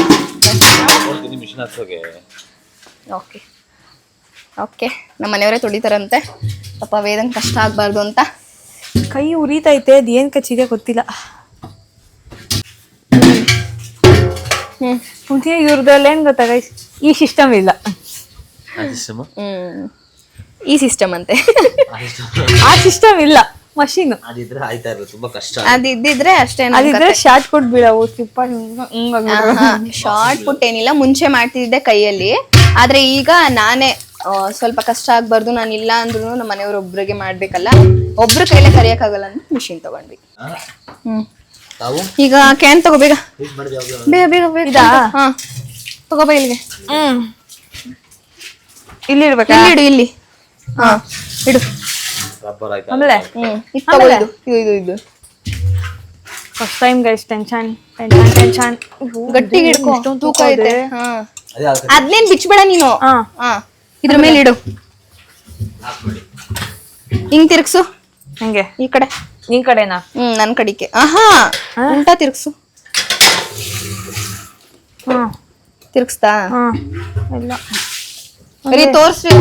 ಓಕೆ ಓಕೆ, ನಮ್ಮ ಮನೆಯವರೇ ತೊಳಿತಾರಂತೆ. ಪಾಪ ವೇದಂಗ್ ಕಷ್ಟ ಆಗ್ಬಾರ್ದು ಅಂತ. ಕೈ ಉರಿತೈತೆ, ಅದ್ ಏನ್ ಕಚ್ಚಿದೆ ಗೊತ್ತಿಲ್ಲ. ಇವ್ರದಲ್ಲಿ ಏನ್ ಗೊತ್ತಾ ಗೈಸ್, ಈ ಸಿಸ್ಟಮ್ ಇಲ್ಲ. ಈ ಸಿಸ್ಟಮ್ ಅಂತೆ. ಆ ಸಿಸ್ಟಮ್ ಇಲ್ಲ, ಮಷೀನ್ ಅದಿದ್ರೆ ಅಷ್ಟೇ. ಅದಿದ್ರೆ ಶಾರ್ಟ್ ಪುಟ್ ಬೀಳವು. ಶಾರ್ಟ್ ಪುಟ್ ಏನಿಲ್ಲ, ಮುಂಚೆ ಮಾಡ್ತಿದ್ದೆ ಕೈಯಲ್ಲಿ. ಆದ್ರೆ ಈಗ ನಾನೇ ಸ್ವಲ್ಪ ಕಷ್ಟ ಆಗ್ಬಾರ್ದು, ನಾನು ಇಲ್ಲ ಅಂದ್ರೂ ನಮ್ಮ ಮನೆಯವ್ರು ಒಬ್ರಿಗೆ ಮಾಡ್ಬೇಕಲ್ಲ, ಒಬ್ರು ಕೈಲೇ ಕರಿಯಕ್ಕಾಗಲ್ಲ ಅಂತ ಮಿಷಿನ್ ತಗೊಂಡ್ವಿ. ಈಗ ಕ್ಯಾನ್ ತಗೋ, ಬೇಗ ಬೇಗ ಬೇಗ ಬೇಗ. ಹಾ ತಗೋ ಬಾ ಇಲ್ಲಿಗೆ. ಇಲ್ಲಿ ಇಡ್ಬೇಕಾ? ಇಡು ಇಲ್ಲಿ. ಹಾ ಇಡು. ಆಮೇಲೆ ಇದು first time guys. Tension tension tension. ಗಟ್ಟಿಗೆ ಹಿಡ್ಕೊ, ತೂಕ ಐತೆ. ಹಾ, ಅದ್ನೇನ್ ಬಿಚ್ಬೇಡ ನೀನು. ಹಾ, ಇದ್ರ ಮೇಲೆ ಇಡು. ಹಿಂಗ್ ತಿರ್ಗ್ಸು. ಹಂಗೆ ಈ ಕಡೆ. ಈ ಕಡೆನಾ? ನನ್ ಕಡಿಕೆ. ಆಹಾ, ಉಲ್ಟಾ ತಿರ್ಗ್ಸು. ತಿರ್ಗ್ಸ್ತಾ? ಇಲ್ಲ ಬರೀ ತೋರ್ಸ್ರಿ.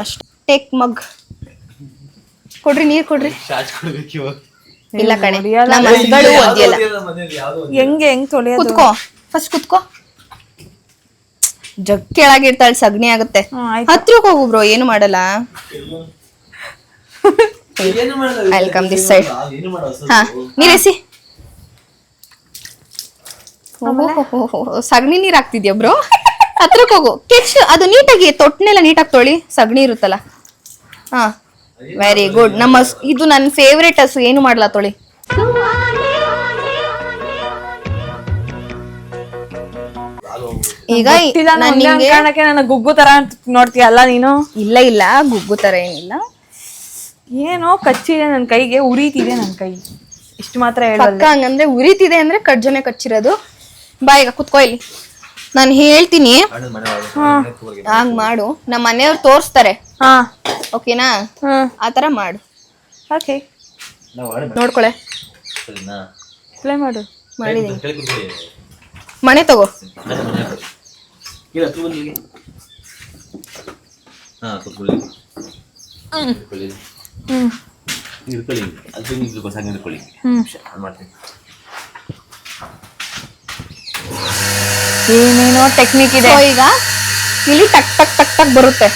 ಅಷ್ಟೇ. ಟೇಕ್ ಮಗ್ ಕೊಡ್ರಿ, ನೀರ್ ಕೊಡ್ರಿ. ಇಲ್ಲ ಕಣೆ, ನಮ್ಮ ಹಸ್ಗಳು ಒದ್ದಿಯಲ್ಲ. ಹೆಂಗ್ ತೊಳೆಯೋದು? ಕುತ್ಕೋ, ಫಸ್ಟ್ ಕುತ್ಕೋ. ಜಗ್ ಕೆಳಗಿರ್ತಾಳೆ, ಸಗಣಿ ಆಗುತ್ತೆ. ಹತ್ರಕ್ಕೆ ಹೋಗು ಬ್ರೋ, ಏನು ಮಾಡಲ್ಲ. I'll come this side. ಹಾ, ನೀರೆಸಿ. ಸಗಣಿ ನೀರ್ ಹಾಕ್ತಿದ್ಯಾ ಬ್ರೋ? ಹತ್ರಕ್ಕೆ ಹೋಗು. ಕೆಚ್ ಅದು ನೀಟಾಗಿ, ತೊಟ್ಟನೆಲ್ಲ ನೀಟಾಗಿ ತೊಳಿ. ಸಗಣಿ ಇರುತ್ತಲ್ಲ. ಹಾ, ವೆರಿ ಗುಡ್. ಇದು ನನ್ನ ಫೇವ್ರೇಟ್ ಹಸು. ಏನು ಮಾಡಲ್ಲ, ತೊಳಿ. ಈಗ ನನ್ನ ಗುಗ್ಗು ತರ ನೋಡ್ತೀಯಲ್ಲ ನೀನು. ಇಲ್ಲ ಇಲ್ಲ, ಗುಗ್ಗು ತರ ಏನಿಲ್ಲ. ಏನೋ ಕಚ್ಚಿದೆ ನನ್ ಕೈಗೆ, ಉರಿತಿದೆ ನನ್ ಕೈ. ಇಷ್ಟು ಮಾತ್ರ ಹೇಳಲ್ಲ. ಹಂಗಂದ್ರೆ ಉರಿತಿದೆ ಅಂದ್ರೆ ಕಡ್ಜನೆ ಕಚ್ಚಿರೋದು. ಬಾ ಈಗ ಕುತ್ಕೋ ಇಲ್ಲಿ, ನಾನು ಹೇಳ್ತೀನಿ. ಹಂಗ್ ಮಾಡು. ನಮ್ಮ ಮನೆಯವ್ರು ತೋರಿಸ್ತಾರೆ. ಓಕೆನಾ? ಆತರ ಮಾಡು. ಓಕೆ, ನೋಡ್ಕೊಳೆ. ಪ್ಲೇ ಮಾಡು. ಮಾಡಿದೀನಿ. ಮನೆ ತಗೋ. ಏನೇನೋ ಟೆಕ್ನಿಕ್ ಇದೆ. ಈಗ ಇಲ್ಲಿ ಟಕ್ ಟಕ್ ಟಕ್ ಟಕ್ ಬರುತ್ತೆ.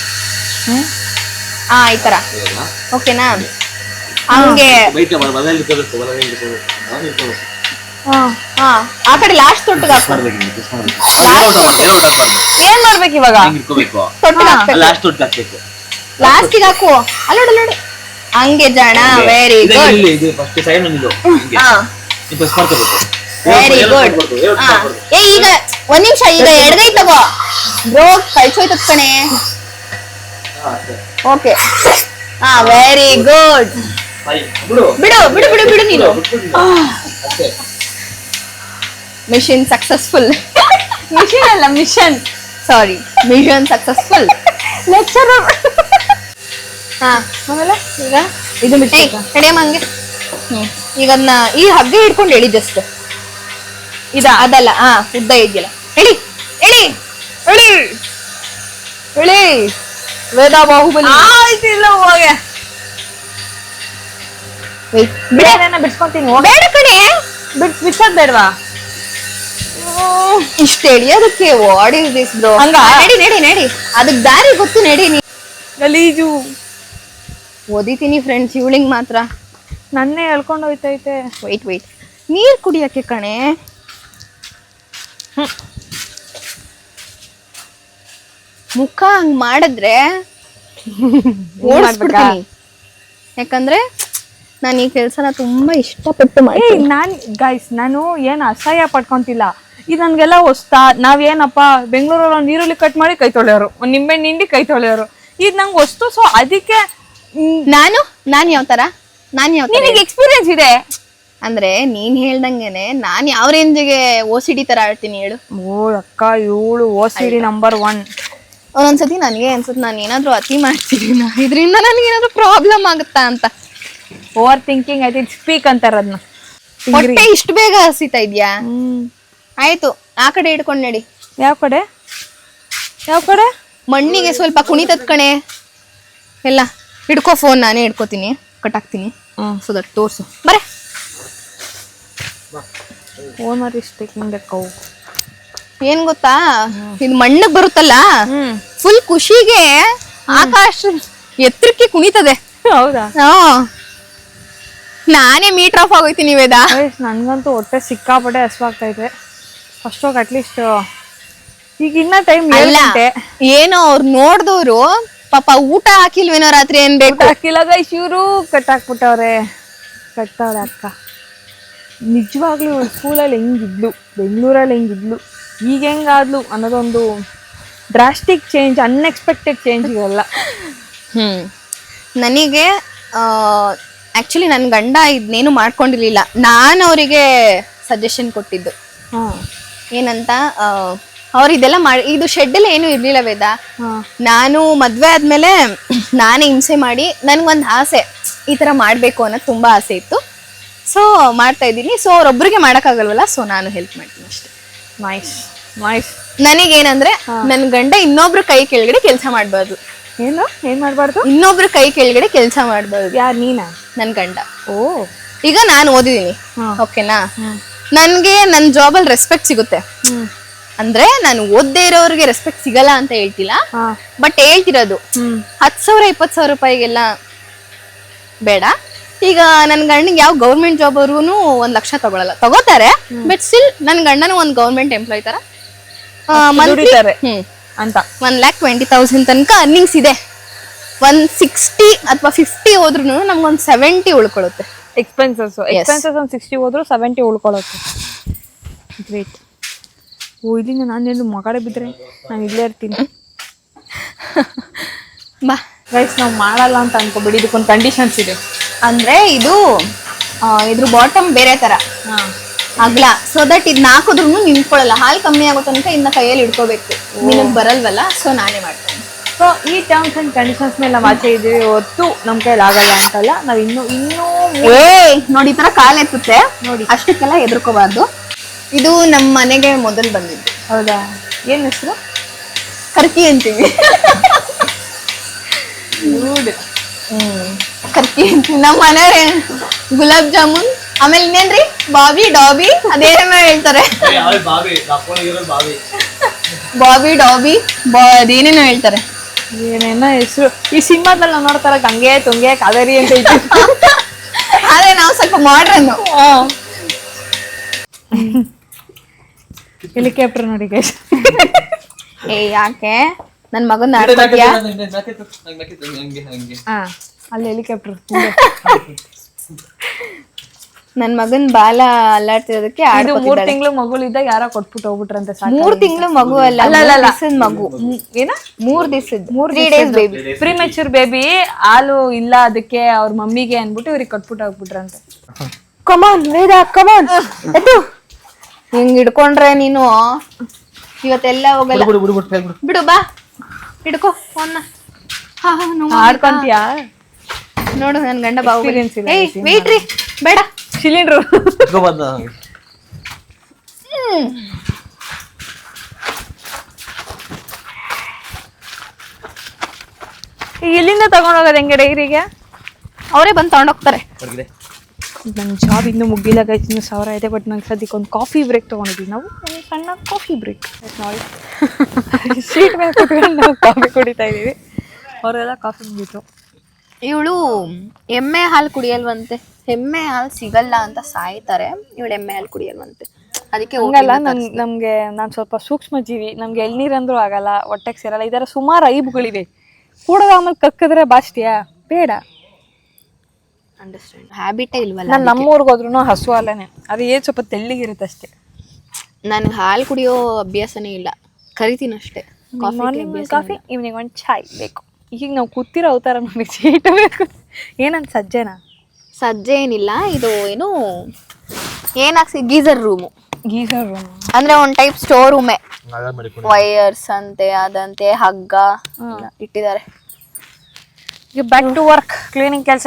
ಈ ತರ. ಓಕೆನಾ? ಹಂಗೆ ಆ ಕಡೆ ಲಾಸ್ಟ್ ತೊಟ್ಟಿಗೆ ಏನ್ ಮಾಡ್ಬೇಕು ಇವಾಗ? ಲಾಸ್ಟಿಗೆ ಹಾಕು. ಅಲ್ಲೋಡು, ಹಂಗೆ ಜಾಣ. Very good, very good. ಈಗ ಒಂದ್ ನಿಮಿಷ, ಈಗ ಎಡಗೈ ತಗೋ ಬ್ರೋ, ಕಳ್ಸೋಯ್ತದ ಕಣೆ. Okay, very good. ಬಿಡು ಬಿಡು ಬಿಡು ಬಿಡು ನೀನು. Mission successful. ಮಿಷನ್ ಅಲ್ಲ mission, sorry, mission successful. Lecturer. ಹಾ, ಆಮೇಲೆ ಈಗ ಇದು ಮಿಸ್ಟೇಕ್. ಕಡಿಯಮ್ಮ ಹಂಗೆ. ಈಗ ಅದನ್ನ ಈ ಹಗ್ಗ ಹಿಡ್ಕೊಂಡು ಹೇಳಿ ಜಸ್ಟ್. ಅದಲ್ಲ, ಹಾ, ಉದ್ದ ಇದೆಯಲ್ಲ, ಹೇಳಿ ಹೇಳಿ ಹೇಳಿ ಹೇಳಿ. ವೇದ ಬಾಹುಬಲಿ. ಆಯ್ತಿಲ್ಲ ಹೋಗೆ. ಬಿಡೇನ ಬಿಡ್ಸ್ಕೊಂತೀನಿ. ಬೇಡ ಕಣೆ, ಬಿಡ್ಸೋದ್ ಬೇಡವಾ? ಇಷ್ಟ ಹೇಳಿ ಅದಕ್ಕೆ ವಾಟ್ ಇಸ್ ದಿಸ್ ಬ್ರೋ? ಹಂಗ? ನಡಿ ನಡಿ ನಡಿ, ಅದಕ್ ದಾರಿ ಗೊತ್ತು, ನಡಿ. ನೀ ಗಲೀಜು ಓದಿತೀನಿ ಫ್ರೆಂಡ್ಸ್, ಇವಳಿಂಗ್ ಮಾತ್ರ ನನ್ನೇ ಹೇಳ್ಕೊಂಡು ಹೋಯ್ತೈತೆ. ವೈಟ್ ನೀರ್ ಕುಡಿಯಕ್ಕೆ ಕಣೆ. ಮುಖ ಹಂಗ್ ಮಾಡಿದ್ರೆ ಓಡಿಸ್ಬಿಡ್ತೀನಿ. ಯಾಕಂದ್ರೆ ನಾನು ಈ ಕೆಲ್ಸನ ತುಂಬಾ ಇಷ್ಟಪಟ್ಟು ಮಾಡಿ. ನಾನು ಏನು ಅಸಹ್ಯ ಪಡ್ಕೊಂತಿಲ್ಲ. ಇದು ನನ್ಗೆಲ್ಲ ಹೊಸ್ತಾ. ನಾವೇನಪ್ಪ ಬೆಂಗಳೂರಲ್ಲಿ ಒಂದು ಈರುಳ್ಳಿ ಕಟ್ ಮಾಡಿ ಕೈ ತೊಳೆಯೋರು, ಒಂದು ನಿಂಬೆಹಣ್ಣು ಹಿಂಡಿ ಕೈ ತೊಳೆಯೋರು. ಇದು ನಂಗೆ ಹೊಸ್ತು. ಸೊ ಅದಕ್ಕೆ ನಾನ್ ಯಾವ ತರ ನಿನಗೆ ಎಕ್ಸ್ಪೀರಿಯನ್ಸ್ ಇದೆ ಅಂದ್ರೆ ನೀನ್ ಹೇಳ್ದಂಗೆನೆ ನಾನ್ ಯಾವ ರೇಂಜಿಗೆ OCD ತರ ಆಡ್ತೀನಿ ಹೇಳು. ಓ ಅಕ್ಕ, ಇವಳು OCD ನಂಬರ್ 1. ಒಂದೊಂದ್ಸತಿ ನನಗೆ ಅನ್ಸುತ್ತೆ ನಾನು ಏನಾದ್ರು ಅತಿ ಮಾಡ್ತೀನಿ, ಇದರಿಂದ ನನಗೆ ಏನಾದ್ರು ಪ್ರಾಬ್ಲಮ್ ಆಗುತ್ತಾ ಅಂತ. Over thinking. I think speak ಅಂತಾರ ಅದನ್ನ. ಹೊಟ್ಟೆ ಇಷ್ಟು ಬೇಗ ಹಸಿತಾ ಇದ್ಯಾ? ಆಯ್ತು, ಆ ಕಡೆ ಹಿಡ್ಕೊಂಡ್ ನಡಿ. ಯಾವ ಕಡೆ? ಮಣ್ಣಿಗೆ ಸ್ವಲ್ಪ ಕುಣಿತದ್ ಕಣೆ ಎಲ್ಲ. ಹಿಡ್ಕೋ, ಫೋನ್ ನಾನೇ ಹಿಡ್ಕೋತೀನಿ, ಕಟ್ಟಾಕ್ತೀನಿ. ಸೊ ದಟ್ ತೋರ್ಸು ಬರೇ. Owner is taking the cow. ಏನ್ ಗೊತ್ತಾ, ಇದು ಮಣ್ಣಗ್ ಬರುತ್ತಲ್ಲ, ಫುಲ್ ಖುಷಿಗೆ ಆಕಾಶ ಎತ್ತರಕ್ಕೆ ಕುಣಿತದೆ. ಹೌದಾ? ನಾನೇ ಮೀಟರ್ ಆಫ್ ಆಗೋಯ್ತೀನಿ ವೇದ. ನನ್ಗಂತೂ ಹೊಟ್ಟೆ ಸಿಕ್ಕಾಪಟ್ಟೆ ಹಸ್ವಾಗ್ತೈತೆ. ಫಸ್ಟ್ ಹೋಗಿ ಅಟ್ಲೀಸ್ಟ್ ಈಗ ಇನ್ನ ಟೈಮ್ ಅಲ್ಲ, ಏನೋ ಅವ್ರು ನೋಡ್ದವ್ರು ಪಾಪ ಊಟ ಹಾಕಿಲ್ವೇನೋ ರಾತ್ರಿ, ಏನ್ ಬೇಕು ಹಾಕಿಲ್ಲ ಗೈಸ್. ಇವರು ಕಟ್ಟಾಕ್ಬಿಟ್ಟವ್ರೆ ಅಕ್ಕ. ನಿಜವಾಗ್ಲೂ ಸ್ಕೂಲಲ್ಲಿ ಹೆಂಗಿದ್ಲು, ಬೆಂಗಳೂರಲ್ಲಿ ಹೆಂಗಿದ್ಲು, ಈಗ ಹೆಂಗಾದ್ಲು ಅನ್ನೋದೊಂದು ಡ್ರಾಸ್ಟಿಕ್ ಚೇಂಜ್, ಅನ್ಎಕ್ಸ್ಪೆಕ್ಟೆಡ್ ಚೇಂಜ್ ಇರಲ್ಲ. ನನಗೆ ಆಕ್ಚುಲಿ ನನ್ನ ಗಂಡ ಇದನ್ನೇನು ಮಾಡ್ಕೊಂಡಿರ್ಲಿಲ್ಲ. ನಾನು ಅವರಿಗೆ ಸಜೆಷನ್ ಕೊಟ್ಟಿದ್ದು ಏನಂತ, ಅವ್ರು ಇದೆಲ್ಲ ಮಾಡಿ, ಇದು ಶೆಡ್ ಎಲ್ಲ ಏನು ಇರ್ಲಿಲ್ಲ ವೇದ. ನಾನು ಮದ್ವೆ ಆದ್ಮೇಲೆ ನಾನೇ ಹಿಂಸೆ ಮಾಡಿ, ನನ್ಗೊಂದು ಆಸೆ, ಈ ತರ ಮಾಡ್ಬೇಕು ಅನ್ನೋದು ತುಂಬಾ ಆಸೆ ಇತ್ತು. ಸೊ ಮಾಡ್ತಾ ಇದ್ದೀನಿ. ಸೊ ಅವ್ರೊಬ್ರಿಗೆ ಮಾಡಕ್ಕಾಗಲ್ವಲ್ಲ, ಸೊ ನಾನು ಹೆಲ್ಪ್ ಮಾಡ್ತೀನಿ ಅಷ್ಟೇ. ನೈಸ್. ನನಗೇನಂದ್ರೆ ನನ್ ಗಂಡ ಇನ್ನೊಬ್ರ ಕೈ ಕೆಳಗಡೆ ಕೆಲಸ ಮಾಡ್ಬಾರ್ದು. ಏನ್ ಮಾಡ್ಬಾರ್ದು? ಇನ್ನೊಬ್ರ ಕೈ ಕೆಳಗಡೆ ಕೆಲಸ ಮಾಡ್ಬಾರ್ದು. ಯಾರು? ನೀನಾ? ನನ್ ಗಂಡ. ಓ, ಈಗ ನಾನು ಓದಿದೀನಿ, ಓಕೆನಾ, ನನ್ಗೆ ನನ್ ಜಾಬಲ್ಲಿ ರೆಸ್ಪೆಕ್ಟ್ ಸಿಗುತ್ತೆ. ಅಂದ್ರೆ ನಾನು ಓದ್ದೇ ಇರೋರಿಗೆ ರೆಸ್ಪೆಕ್ಟ್ ಸಿಗಲ್ಲ ಅಂತ ಹೇಳ್ತಿಲ್ಲ, ಬಟ್ ಹೇಳ್ತಿರೋದು 10,000 20,000 ರೂಪಾಯಿಗೆಲ್ಲ ಬೇಡ. ಈಗ ನನ್ ಗಂಡಂಗೆ ಯಾವ ಗೌರ್ಮೆಂಟ್ ಜಾಬ್ ಅವ್ರಿಗೂ 1 ಲಕ್ಷ ತಗೊಳಲ್ಲ, ತಗೋತಾರೆ, ಬಟ್ ಸ್ಟಿಲ್ ನನ್ ಗಂಡನು ಒಂದು ಗೌರ್ಮೆಂಟ್ ಎಂಪ್ಲಾಯ್ ತರ ಅಂತ 1,20,000 ತನಕ ಅರ್ನಿಂಗ್ಸ್ ಇದೆ. 160 ಅಥವಾ 50 ಹೋದ್ರು ನಮ್ಗೊಂದು 70 ಉಳ್ಕೊಳ್ಳುತ್ತೆ. ಎಕ್ಸ್ಪೆನ್ಸಸ್ ಒಂದು 60 ಹೋದ್ರು 70 ಉಳ್ಕೊಳ್ಳುತ್ತೆ. ಗ್ರೇಟ್. ಓ, ಇಲ್ಲಿಂದ ನಾನೇನು ಮಗಡೆ ಬಿದ್ರೆ ನಾನು ಇಲ್ಲೇ ಇರ್ತೀನಿ. ಬಾ ಗೈಸ್, ನಾವು ಮಾಡಲ್ಲ ಅಂತ ಅನ್ಕೋಬೇಡಿ, ಇದಕ್ಕೊಂದು ಕಂಡೀಷನ್ಸ್ ಇದೆ. ಅಂದ್ರೆ ಇದು ಇದ್ರ ಬಾಟಮ್ ಬೇರೆ ತರ ಅಗ್ಲ, ಸೊ ದಟ್ ಇದನ್ನ ಹಾಕಿದ್ರು ನಿಂತ್ಕೊಳ್ಳಲ್ಲ. ಹಾಲು ಕಮ್ಮಿ ಆಗೋ ತನಕ ಇನ್ನ ಕೈಯಲ್ಲಿ ಇಟ್ಕೋಬೇಕು. ನಿನಗ್ ಬರಲ್ವಲ್ಲ, ಸೊ ನಾನೇ ಮಾಡ್ತೇನೆ. ಸೊ ಈ ಟರ್ಮ್ಸ್ ಅಂಡ್ ಕಂಡೀಷನ್ಸ್ ಮೇಲೆ ನಾವು ಆಚೆ ಇದೀವಿ ಹೊತ್ತು ನಮ್ಮ ಕೈಯಲ್ಲಿ ಆಗಲ್ಲ ಅಂತಲ್ಲ. ನಾವು ಇನ್ನೂ ನೋಡಿ, ಈ ತರ ಕಾಲ್ ಎತ್ತುತ್ತೆ ನೋಡಿ, ಅಷ್ಟಕ್ಕೆಲ್ಲ ಹೆದರ್ಕೋಬಾರ್ದು. ಇದು ನಮ್ಮ ಮನೆಗೆ ಮೊದಲು ಬಂದಿದ್ದು. ಹೌದಾ? ಏನ್ ಹೆಸರು? ಕರ್ಕಿ ಅಂತೀವಿ. ಕರ್ಕಿ ಅಂತೀವಿ ನಮ್ಮ ಮನೆಯವ್ರೆ. ಗುಲಾಬ್ ಜಾಮೂನ್, ಆಮೇಲೆ ಇನ್ನೇನ್ರಿ ಬಾಬಿ ಡಾಬಿ ಅದೇನೋ ಹೇಳ್ತಾರೆ. ಬಾಬಿ ಡಾಬಿ ಅದೇನೇನೋ ಹೇಳ್ತಾರೆ, ಏನೇನೋ ಹೆಸರು. ಈ ಸಿನಿಮಾದಲ್ಲಿ ನಾವು ನೋಡ್ತಾರ ಗಂಗೆ ತುಂಗೆ ಕಾವೇರಿ ಅಂತ ಇತ್ತು. ಆದ್ರೆ ನಾವು ಸ್ವಲ್ಪ ಮಾಡ್ರನ್. ಹೆಲಿಕಾಪ್ಟರ್ ನೋಡಿ ಗೈಸ್. ಏ ಯಾಕೆ ನನ್ ಮಗನ್ ಆಡ್ಕೊತೀಯಾ? ಅಲ್ಲಿ ಹೆಲಿಕಾಪ್ಟರ್. ನನ್ ಮಗನ್ ಬಾಲ ಅಲ್ಲಾಡ್ತಿರೋದಕ್ಕೆ 3 ತಿಂಗಳು ಮಗುಳಿದ್ದಾಗ ಯಾರೋ ಕೊಟ್ಬಿಟ್ಟು ಹೋಗ್ಬಿಟ್ರಂತೆ. 3 ತಿಂಗಳು ಮಗು ಅಲ್ಲ, ಮಗು. ಏನ 3 ದಿವಸದ 3 ಡೇಸ್ ಬೇಬಿ, ಪ್ರಿಮೆಚೂರ್ ಬೇಬಿ. ಹಾಲು ಇಲ್ಲ ಅದಕ್ಕೆ ಅವ್ರ ಮಮ್ಮಿಗೆ ಅನ್ಬಿಟ್ಟು ಇವ್ರಿಗೆ ಕೊಟ್ಬಿಟ್ಟು ಹೋಗ್ಬಿಟ್ರಂತೆ. ಕಮಾನ್ ವೇದ, ಕಮಾನ್ ಎದ್ದು ಹಿಂಗ್ ಹಿಡ್ಕೊಂಡ್ರೆ ನೀನು ಇವತ್ತೆಲ್ಲ ಹೋಗಲ್ಲ. ಬಿಡು ಬಾ ಹಿಡ್ಕೋ ಫೋನ್ನ. ಆಡ್ಕೊಂತೀಯಾ? ನೋಡು ನನ್ ಗಂಡ ಬಾಹುಬಲಿ. Experience ಇಲ್ಲ ಏಯ್ ವೇಟ್ ರೀ, ಬೇಡ ಸಿಲಿಂಡ್ರು. ಇಲ್ಲಿಂದ ತಗೊಂಡೋಗೋದು ಹೆಂಗೆ ಡೈರಿಗೆ? ಅವರೇ ಬಂದು ತಗೊಂಡೋಗ್ತಾರೆ. ನನ್ನ ಜಾಬ್ ಇನ್ನೂ ಮುಗಿಲ್ಲ ಗೈಸ್, ಇನ್ನೂ 1000 ಇದೆ. ಬಟ್ ನಂಗೆ ಸದ್ಯಕ್ಕೆ ಒಂದು ಕಾಫಿ ಬ್ರೇಕ್ ತೊಗೊಂಡಿದ್ವಿ ನಾವು, ಒಂದು ಸಣ್ಣ ಕಾಫಿ ಬ್ರೇಕ್. ನೋಡಿ ಸೀಟ್ ಮೇಲೆ ಕುತ್ಕೊಂಡು ನಾವು ಕಾಫಿ ಕುಡಿತಾ ಇದ್ದೀವಿ. ಅವರೆಲ್ಲ ಕಾಫಿ ಮುಗೀತು. ಇವಳು ಎಮ್ಮೆ ಹಾಲು ಕುಡಿಯಲ್ವಂತೆ, ಎಮ್ಮೆ ಹಾಲು ಸಿಗಲ್ಲ ಅಂತ ಸಾಯ್ತಾರೆ. ಇವಳು ಎಮ್ಮೆ ಹಾಲು ಕುಡಿಯಲ್ವಂತೆ, ಅದಕ್ಕೆ ಹಂಗಲ್ಲ. ನಮಗೆ ನಾನು ಸ್ವಲ್ಪ ಸೂಕ್ಷ್ಮ ಜೀವಿ, ನಮ್ಗೆ ಎಳ್ನೀರಂದ್ರೂ ಆಗಲ್ಲ, ಹೊಟ್ಟೆಗೆ ಸೇರಲ್ಲ. ಈ ಥರ ಸುಮಾರು ಐಬ್ಗಳಿವೆ. ಕೂಡದ ಆಮೇಲೆ ಕಕ್ಕಿದ್ರೆ ಬಾಸ್ತಿಯಾ? ಬೇಡ. ಅಂಡರ್ಸ್ಟ್ಯಾಂಡ್, ಹ್ಯಾಬಿಟೇ ಇಲ್ವಲ್ಲ. ನಾನು ನಮ್ಮೂರ್ಗೆ ಹೋದ್ರೂ ಹಸು ಹಾಲೇನೆ, ಅದು ಏನು ಸ್ವಲ್ಪ ತೆಳ್ಳಿಗಿರುತ್ತೆ ಅಷ್ಟೇ. ನನಗೆ ಹಾಲು ಕುಡಿಯೋ ಅಭ್ಯಾಸನೇ ಇಲ್ಲ, ಕರಿತೀನಿ ಅಷ್ಟೇ. ಮಾರ್ನಿಂಗ್ ಕಾಫಿ, ಈವ್ನಿಂಗ್ ಒಂದು ಚಾಯ್ ಬೇಕು. ಈಗ ನಾವು ಕೂತಿರೋ ಅವತಾರ ನಮಗೆ ಚೀಟ ಬೇಕು. ಏನಂತ ಸಜ್ಜೆನಾ? ಸಜ್ಜೆ ಏನಿಲ್ಲ, ಇದು ಏನು ಏನಾಗ್ಸಿ ಗೀಸರ್ ರೂಮು. ಗೀಸರ್ ರೂಮ್ ಅಂದ್ರೆ ಒಂದು ಟೈಪ್ ಸ್ಟೋರ್ ರೂಮೇ. ವೈರ್ಸ್ ಅಂತೆ ಅದಂತೆ ಹಗ್ಗ ಇಟ್ಟಿದ್ದಾರೆ. ಈಗ ಬ್ಯಾಕ್ ಟು ವರ್ಕ್, ಕ್ಲೀನಿಂಗ್ ಕೆಲಸ.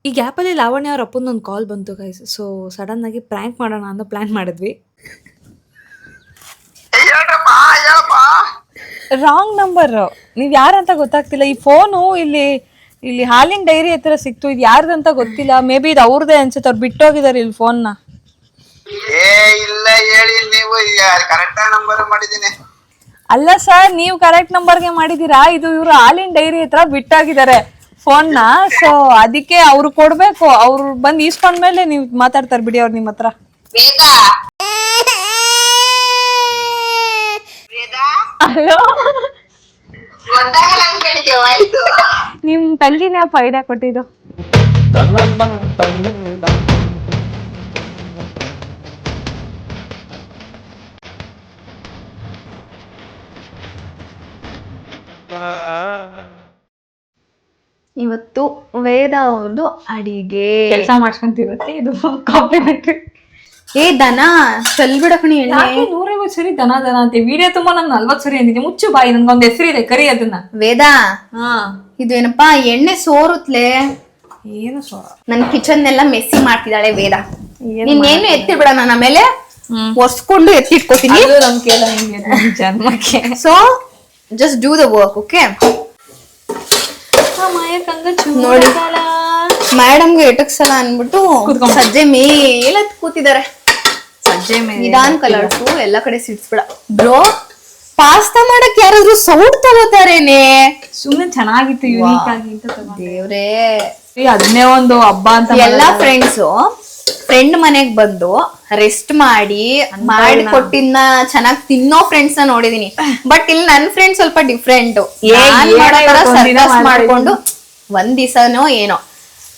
ಈ ಗ್ಯಾಪಲ್ಲಿ ಲಾವಣ್ಯ ಅವ್ರ ಅಪ್ಪನ ಒಂದು ಕಾಲ್ ಬಂತು ಗೈಸ್. ಸೊ ಸಡನ್ ಆಗಿ ಪ್ರ್ಯಾಂಕ್ ಮಾಡೋಣ ಅಂತ ಪ್ಲಾನ್ ಮಾಡಿದ್ವಿ. ರಾಂಗ್ ನಂಬರ್, ನೀವು ಯಾರಂತ ಗೊತ್ತಾಗ್ತಿಲ್ಲ. ಈ ಫೋನು ಇಲ್ಲಿ ಹಾಲಿನ ಡೈರಿ ಹತ್ರ ಸಿಕ್ತು. ಇದು ಯಾರ್ದಂತ ಗೊತ್ತಿಲ್ಲ. ಮೇ ಬಿ ಇದು ಅವ್ರದೇ ಅನ್ಸುತ್ತೆ, ಅವ್ರು ಬಿಟ್ಟೋಗಿದ್ದಾರೆ ಇಲ್ಲಿ ಫೋನ್ನ. ಇಲ್ಲ ಹೇಳಿ, ನೀವು ಕರೆಕ್ಟ್ ನಂಬರ್ ಮಾಡಿದೀನಿ. ಅಲ್ಲ ಸರ್, ನೀವು ಕರೆಕ್ಟ್ ನಂಬರ್ಗೆ ಮಾಡಿದೀರಾ. ಇದು ಇವರು ಹಾಲಿನ ಡೈರಿ ಹತ್ರ ಬಿಟ್ಟೋಗಿದ್ದಾರೆ ಫೋನ್ನ. ಸೊ ಅದಕ್ಕೆ ಅವ್ರು ಕೊಡ್ಬೇಕು. ಅವ್ರು ಬಂದು ಈಸ್ಕೊಂಡ್ಮೇಲೆ ನೀವು ಮಾತಾಡ್ತಾರೆ ಬಿಡಿ ಅವ್ರು ನಿಮ್ಮ ಹತ್ರ. ಹಲೋ, ನಿಮ್ ತಂಗಿನೇ ಅಪ್ಪ ಐಡಿಯಾ ಕೊಟ್ಟಿದ್ದು. ಇವತ್ತು ವೇದ ಅವ್ರದ್ದು ಅಡಿಗೆ ಕೆಲಸ ಮಾಡ್ಕೊಂತಿರುತ್ತೆ. ಇದು ಕಾಂಪ್ಲಿಮೆಂಟ್ರಿ. ಏ ದನ ಚಲ್ಬಿಡ ಕಣಿ ಎಣ್ಣೆ. 150 ಸರಿ ದನ ಅಂತ ವಿಡಿಯೋ ತುಂಬಾ ನಾನು 40 ಸರಿ ಅಂದಿದ್ದೆ. ಮುಚ್ಚು ಬಾಯಿ, ನನ್ಗೊಂದು ಹೆಸರು ಇದೆ, ಕರಿ ಅದನ್ನ. ವೇದ, ಇದು ಏನಪ್ಪಾ ಎಣ್ಣೆ ಸೋರುತ್ಲೆ. ಏನು ಸೋರ? ನನ್ ಕಿಚನ್ ಎಲ್ಲ ಮೆಸ್ಸಿ ಮಾಡ್ತಿದ್ದಾಳೆ ವೇದ. ನಿನ್ನೇನು ಎತ್ತಿಬಿಡ, ನಾನು ಆಮೇಲೆ ಒರ್ಸ್ಕೊಂಡು ಎತ್ತಿಟ್ಕೋತೀನಿ. ಜನ್ಮಕ್ಕೆ. So just do the work, okay? ನೋಡಿ ಮೇಡಮ್ಗೆ ಎಟಕ್ಸಲ್ಲ ಅನ್ಬಿಟ್ಟು ಸಜ್ಜೆ ಮೇಲೆ ಕೂತಿದ್ದಾರೆ. ಸಜ್ಜೆ ಮೇಲೆ ನಿಧಾನ್ ಕಲರ್ಸು ಎಲ್ಲ ಕಡೆ ಸಿಡ್ಸ್ಬಿಡ. ಬ್ರೋ, ಪಾಸ್ತಾ ಮಾಡಕ್ ಯಾರಾದ್ರೂ ಸೌಟ್ ತಗೋತಾರೇನೆ? ಸುಮ್ನೆ ಚೆನ್ನಾಗಿತ್ತು, ಯೂನಿಕ್ ಆಗಿ ಅಂತ. ದೇವ್ರೇ, ಅದನ್ನೇ ಒಂದು ಹಬ್ಬ ಅಂತ ಎಲ್ಲಾ ಫ್ರೆಂಡ್ ಮನೆಗ್ ಬಂದು ರೆಸ್ಟ್ ಮಾಡಿ ಕೊಟ್ಟಿದ್ನ ಚೆನ್ನಾಗಿ ತಿನ್ನೋ ಫ್ರೆಂಡ್ಸ್ ನ ನೋಡಿದೀನಿ. ಬಟ್ ಇಲ್ಲಿ ನನ್ ಫ್ರೆಂಡ್ ಸ್ವಲ್ಪ ಡಿಫ್ರೆಂಟ್. ಸರ್ಕಸ್ ಮಾಡ್ಕೊಂಡು ಒಂದ್ ದಿವಸನೋ ಏನೋ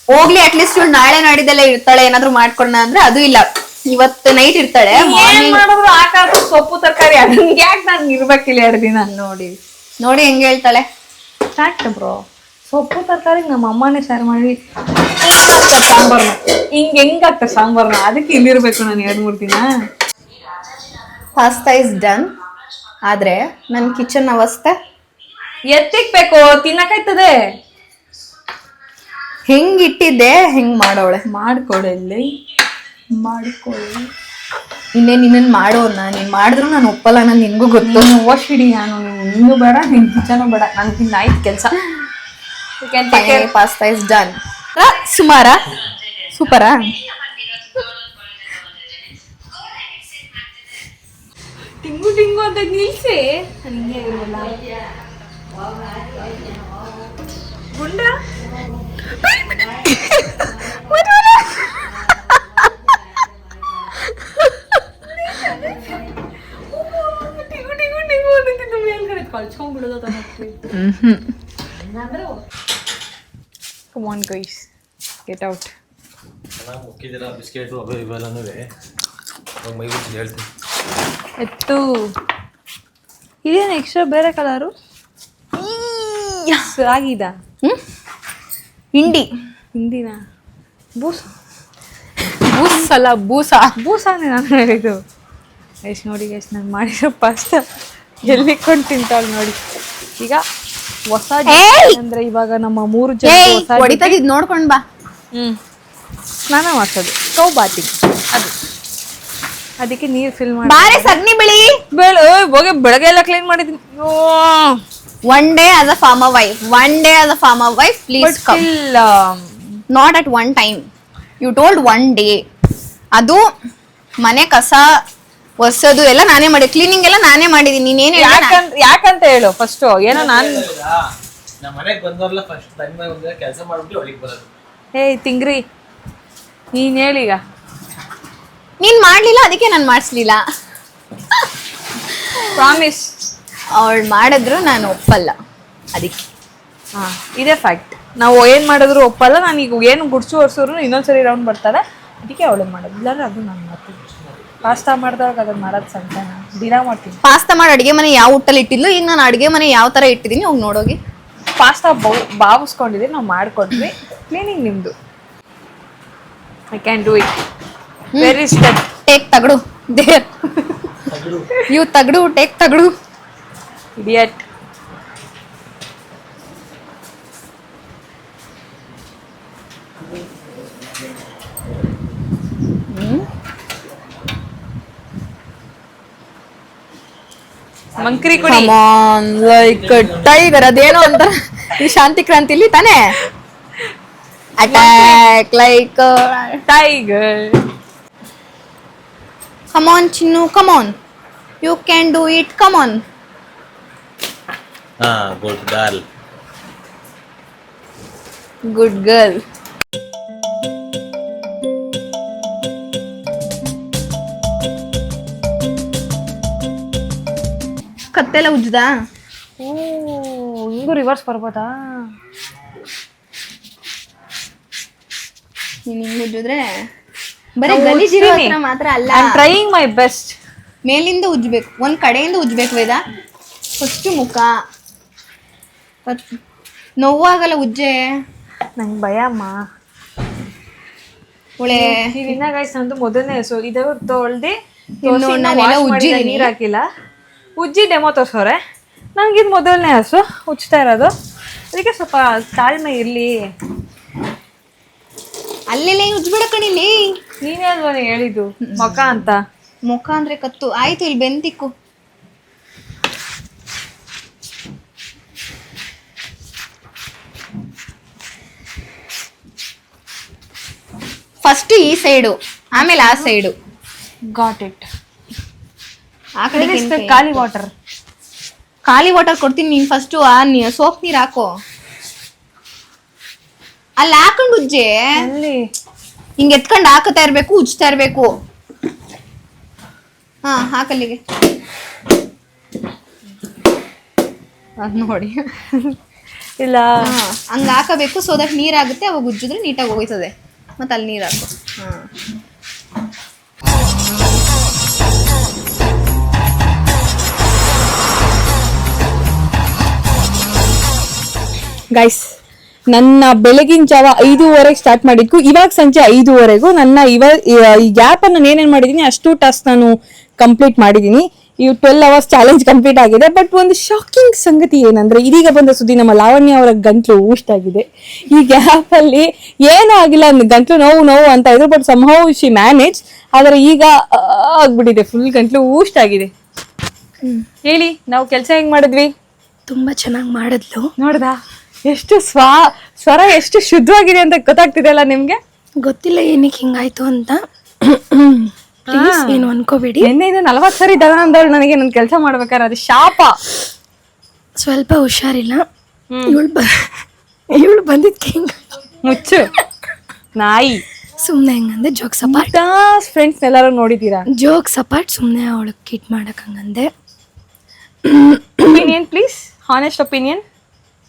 ಹೋಗ್ಲಿ, ಅಟ್ಲೀಸ್ಟ್ ಇವಳು ನಾಳೆ ನಾಡಿದ್ದೆಲ್ಲ ಇರ್ತಾಳೆ, ಏನಾದ್ರು ಮಾಡ್ಕೊಂಡ ಅಂದ್ರೆ ಅದು ಇಲ್ಲ. ಇವತ್ತು ನೈಟ್ ಇರ್ತಾಳೆ. ಸೊಪ್ಪು ತರಕಾರಿ ಅದನ್ಗೆ ಯಾಕೆ ನಾನು ಇರ್ಬೇಕಿಲ್ಲ 2 ದಿನ. ನೋಡಿ ಹೆಂಗ್ ಹೇಳ್ತಾಳೆ. ಫ್ಯಾಕ್ಟ್ ಬ್ರೋ, ಸೊಪ್ಪು ತರಕಾರಿ ನಮ್ಮ ಅಮ್ಮನೇ ಸಾರು ಮಾಡಿ ಸಾಂಬಾರ್ನ ಹೆಂಗಾಗ್ತದೆ ಸಾಂಬಾರ್ನ, ಅದಕ್ಕೆ ಇಲ್ಲಿರ್ಬೇಕು ನಾನು 2-3 ದಿನ. Pasta is done. ಆದ್ರೆ ನನ್ ಕಿಚನ್ ಅವಸ್ಥೆ ಎತ್ತಿಕ್ಬೇಕು, ತಿನ್ನಕಾಯ್ತದೆ. ಹೆಂಗ್ ಇಟ್ಟಿದ್ದೆ ಹೆಂಗ್ ಮಾಡೋಳೆ. ಮಾಡ್ಕೊಡಲ್ಲಿ ಇನ್ನೇ ನಿನ್ನ ಮಾಡೋನ್ನ ನೀನ್ ಮಾಡಿದ್ರು ನಾನು ಒಪ್ಪಲ್ಲ. ನಾನು ನಿನ್ಗೂ ಗೊತ್ತು. ಓದ್ಬಿಡಿ, ನಾನು ಇನ್ನೂ ಬೇಡ, ನಿನ್ ಕಿಚನು ಬೇಡ, ನನ್ಗಿನ್ನ ಆಯ್ತು ಕೆಲಸ. Pasta is done. ಸುಮಾರಾ? ಸೂಪರಾ? ಟಿಂಗು ಟಿಂಗು ಅಂತ ನಿಲ್ಸಿ ಗುಂಡ. ಕಳ್ಸ್ಕೊಂಡ್ಬಿಡೋದ. Come on guys, get out. ಮುಕ್ಕಿದಿರ ಬಿಸ್ಕೆಟ್ ಅವು ಇವೆಲ್ಲನೂ ಮೈ ಮುಚ್ಚಿ ಹೇಳ್ತೀನಿ. ಎತ್ತು ಇದೇನು ಎಕ್ಸ್ಟ್ರಾ ಬೇರೆ ಕಲರು ಆಗಿದ? ಹಿಂದಿನ ಬೂಸ ಅಲ್ಲ, ಬೂಸಾನೇ ನಾನು ಹೇಳಿದ್ದು. ಎಷ್ಟು ನೋಡಿ ಎಷ್ಟು ನಾನು ಮಾಡಿರೋ ಪಾಸ್ತಾ ಎಲ್ಲಿ ಕೊಂಡು ತಿಂತಾಳೆ ನೋಡಿ. ಈಗ ಹೊಸ ಅಂದ್ರೆ ಇವಾಗ ನಮ್ಮ 3 ಜನ ಹೊಸ ಹೊಡಿತದಿದ್ ನೋಡ್ಕೊಂಡ್ ಬಾ. ಸ್ನಾನ ಮಾಡ್ಸೋದು ಸ್ಟವ್ ಬಾತಿಗೆ ಅದು, ಅದಕ್ಕೆ ನೀರು ಫಿಲ್ ಮಾಡಿ ಬಾರೆ ಸಗಣಿ ಬಿಳಿ ಹೋಗಿ ಬೆಳಗ್ಗೆ ಎಲ್ಲ ಕ್ಲೀನ್ ಮಾಡಿದ್ದೀನಿ. One day as a farmer wife, one day as a farmer wife please come. Not at one time, you told one day. ಅದು ಮನೆ ಕಸ ಒರೆಸೋದು ಎಲ್ಲ ನಾನೇ ಮಾಡಿ, ಕ್ಲೀನಿಂಗ್ ಎಲ್ಲ ನಾನೇ ಮಾಡಿದೀನಿ. ನೀನೇನ್ ಯಾಕಂತ ಹೇಳು ಫಸ್ಟ್. ಏನೋ ನಾನು ನಮ್ಮ ಮನೆಗೆ ಬಂದವರೆಲ್ಲ ಫಸ್ಟ್ ನನ್ನ ಒಂದು ಕೆಲಸ ಮಾಡ್ಬಿಟ್ಟು ಒಳಗೆ ಬರೋದು. ಏಯ್ ತಿಂಗ್ರಿ ನೀನ್ ಹೇಳೀಗ. ನೀನ್ ಮಾಡ್ಲಿಲ್ಲ ಅದಕ್ಕೆ ನಾನು ಮಾಡಿಸ್ಲಿಲ್ಲ. ಪ್ರಾಮಿಸ್. ಅವಳು ಮಾಡಿದ್ರು ನಾನು ಒಪ್ಪಲ್ಲ ಅದಕ್ಕೆ. ಹಾ ಇದೇ ಫ್ಯಾಕ್ಟ್. ನಾವು ಏನ್ ಮಾಡಿದ್ರು ಒಪ್ಪಲ್ಲ. ನಾನು ಈಗ ಏನು ಗುಡ್ಸು ಒರ್ಸೋರು ಇನ್ನೊಂದ್ಸರಿ ರೌಂಡ್ ಬರ್ತಾರೆ, ಅದಕ್ಕೆ ಅವಳು ಮಾಡೋದು. ಇಲ್ಲಾಂದ್ರೆ ಅದು ನಾನು ಮಾಡ್ತೀನಿ. ಪಾಸ್ತಾ ಮಾಡಿದಾಗ ಅದನ್ನ ಮಾಡೋದು ಸಂತಾನ ದಿನ ಮಾಡ್ತೀನಿ. ಪಾಸ್ತಾ ಮಾಡಿ ಅಡುಗೆ ಮನೆ ಯಾವ ಊಟಲ್ಲಿ ಇಟ್ಟಿದ್ಲು, ಈಗ ನಾನು ಅಡುಗೆ ಮನೆ ಯಾವ ತರ ಇಟ್ಟಿದ್ದೀನಿ ಹೋಗಿ ನೋಡೋಗಿ. ಪಾಸ್ತಾ ಬಾವಿಸ್ಕೊಂಡಿದ್ದೀವಿ, ನಾವು ಮಾಡಿಕೊಟ್ವಿ. ಕ್ಲೀನಿಂಗ್ ನಿಮ್ದು. I can do it. Very step. Take ತಗಡು ದೇರ್ ಯು ತಗಡು ಟೇಕ್ ತಗಡು ಇಡಿಯಟ್. ಮಂಕ್ರಿ ಕೊಡಿ. ಲೈಕ್ ಟೈಗರ್ ಅದೇನೋ ಅಂತ ಈ ಶಾಂತಿ ಕ್ರಾಂತಿಲಿ ತಾನೇ attack like tiger. Come on Chinnu come on, you can do it, come on. ಹಾ ಗುಡ್ ಗರ್ಲ್. Good girl. ಕತ್ತೆಲ್ಲ ಉಜ್ಜದಾ? ಓ ಹಿಂಗೂ ರಿವರ್ಸ್ ಬರ್ಬೋದಾ? ನೀನ್ ಹಿಂಗ್ ಉಜ್ಜಿದ್ರೆ ಬರೀ ಗಲೀಜಿರೋ ಹತ್ರ ಮಾತ್ರ ಅಲ್ಲ, I am trying my best. ಮೇಲಿಂದ ಉಜ್ಬೇಕು, ಒಂದ್ ಕಡೆಯಿಂದ ಉಜ್ಬೇಕು ವೇದ. ಫಸ್ಟ್ ಮುಖ ನೋವಾಗಲ್ಲ ಉಜ್ಜೆ. ನಂಗೆ ಭಯ ಅಮ್ಮ. ಒಳ್ಳೆ ಇನ್ನ ಗೈಸ್ ನಂದು ಮೊದಲನೇ ಹೆಸರು ಇದು ತೊಳ್ದು ನಾನೆಲ್ಲ ಉಜ್ಜಿದೀನಿ. ನೀರು ಹಾಕಿಲ್ಲ, ಉಜ್ಜಿ ಡೆಮೋ ತೋರ್ಸೋರೆ. ನನಗಿದು ಮೊದಲನೇ ಹಸು ಉಜ್ತಾ ಇರೋದು, ಅದಕ್ಕೆ ಸ್ವಲ್ಪ ತಾಳ್ಮೆ ಇರಲಿ. ಅಲ್ಲೆಲ್ಲ ಉಜ್ಬಿಡ ಕಣಿಲಿ. ನೀನೇ ಅಲ್ವಾ ಹೇಳಿದ್ದು ಮುಖ ಅಂತ. ಮುಖ ಅಂದ್ರೆ ಕತ್ತು ಆಯ್ತು. ಇಲ್ಲಿ ಬೆಂತಿಕ್ಕು. ಫಸ್ಟ್ ಈ ಸೈಡು ಆಮೇಲೆ ಆ ಸೈಡು. Got it. ಆ ಕಡೆ ಖಾಲಿ ವಾಟರ್, ಖಾಲಿ ವಾಟರ್ ಕೊಡ್ತೀನಿ. ನೀನ್ ಫಸ್ಟ್ ಆ ಸೋಪ್ ನೀರ್ ಹಾಕೋ. ಅಲ್ಲಿ ಹಾಕೊಂಡು ಉಜ್ಜೆ. ಅಲ್ಲಿ ಹಿಂಗ್ ಎತ್ಕೊಂಡು ಹಾಕತಾ ಇರ್ಬೇಕು, ಉಜ್ತಾ ಇರ್ಬೇಕು. ಹಾ ಹಾಕಲ್ಲಿಗೆ ಅದ್ ನೋಡಿ. ಇಲ್ಲ ಹಂಗ ಹಾಕಬೇಕು, ಸೊ ದಟ್ ನೀರ್ ಆಗುತ್ತೆ. ಅವಾಗ ಉಜ್ಜಿದ್ರೆ ನೀಟಾಗಿ ಹೋಗ್ತದೆ. ಮತ್ತೆ ಅಲ್ಲಿ ನೀರ್ ಹಾಕು. ಹಾ ಗೈಸ್, ನನ್ನ ಬೆಳಗಿನ ಜಾವ 5:30 ಸ್ಟಾರ್ಟ್ ಮಾಡಿದ್ಕು ಇವಾಗ ಸಂಜೆ 5:30 ನನ್ನ ಈ ಗ್ಯಾಪ್ ಅನ್ನು ಏನೇನ್ ಮಾಡಿದೀನಿ ಅಷ್ಟು ಟಾಸ್ಕ್ ನಾನು ಕಂಪ್ಲೀಟ್ ಮಾಡಿದೀನಿ. ಈ 12 hours ಚಾಲೆಂಜ್ ಕಂಪ್ಲೀಟ್ ಆಗಿದೆ. ಬಟ್ ಒಂದು ಶಾಕಿಂಗ್ ಸಂಗತಿ ಏನಂದ್ರೆ, ಇದೀಗ ಬಂದ ಸುದ್ದಿ, ನಮ್ಮ ಲಾವಣ್ಯ ಅವರ ಗಂಟ್ಲು ಊಷ್ಟಾಗಿದೆ. ಈ ಗ್ಯಾಪ್ ಅಲ್ಲಿ ಏನೂ ಆಗಿಲ್ಲ, ಗಂಟ್ಲು ನೋವು ಅಂತ ಇದ್ರು, ಬಟ್ ಸಂಹೌ ಶಿ ಮ್ಯಾನೇಜ್. ಆದ್ರೆ ಈಗ ಆಗ್ಬಿಟ್ಟಿದೆ, ಫುಲ್ ಗಂಟ್ಲು ಊಷ್ಟಾಗಿದೆ. ಹೇಳಿ, ನಾವು ಕೆಲಸ ಹೆಂಗ್ ಮಾಡಿದ್ವಿ? ತುಂಬಾ ಚೆನ್ನಾಗಿ ಮಾಡಿದ್ಲು. ನೋಡ್ದಾ ಎಷ್ಟು ಸ್ವರ ಎಷ್ಟು ಶುದ್ಧವಾಗಿದೆ ಅಂತ ಗೊತ್ತಾಗ್ತಿದೆ ಅಲ್ಲ ನಿಮ್ಗೆ? ಗೊತ್ತಿಲ್ಲ ಏನಕ್ಕೆ ಹಿಂಗಾಯ್ತು ಅಂತ, ಪ್ಲೀಸ್ ಏನು ಅನ್ಕೋಬೇಡಿ. ನಿನ್ನೆ 40 ಸರಿ ದನ ಅಂದವಳು ನನಗೆ ನನ್ನ ಕೆಲಸ ಮಾಡ್ಬೇಕಾದ್ರೆ ಅದು ಶಾಪ. ಸ್ವಲ್ಪ ಹುಷಾರಿಲ್ಲ. ಇವಳು ಬಂದಿದ್ಕೆ ಹಿಂಗ ಮುಚ್ಚು ನಾಯಿ. ಸುಮ್ಮನೆ ಹೆಂಗಂದೆ ಜೋಕ್ ಸಪಾಟ್. ಫ್ರೆಂಡ್ಸ್ ಎಲ್ಲರೂ ನೋಡಿದ್ದೀರಾ? ಜೋಕ್ ಸಪಾಟ್ ಸುಮ್ಮನೆ ಅವಳು ಕಿಟ್ ಮಾಡಕ್ ಹಂಗಂದೆ. Opinion please, honest opinion.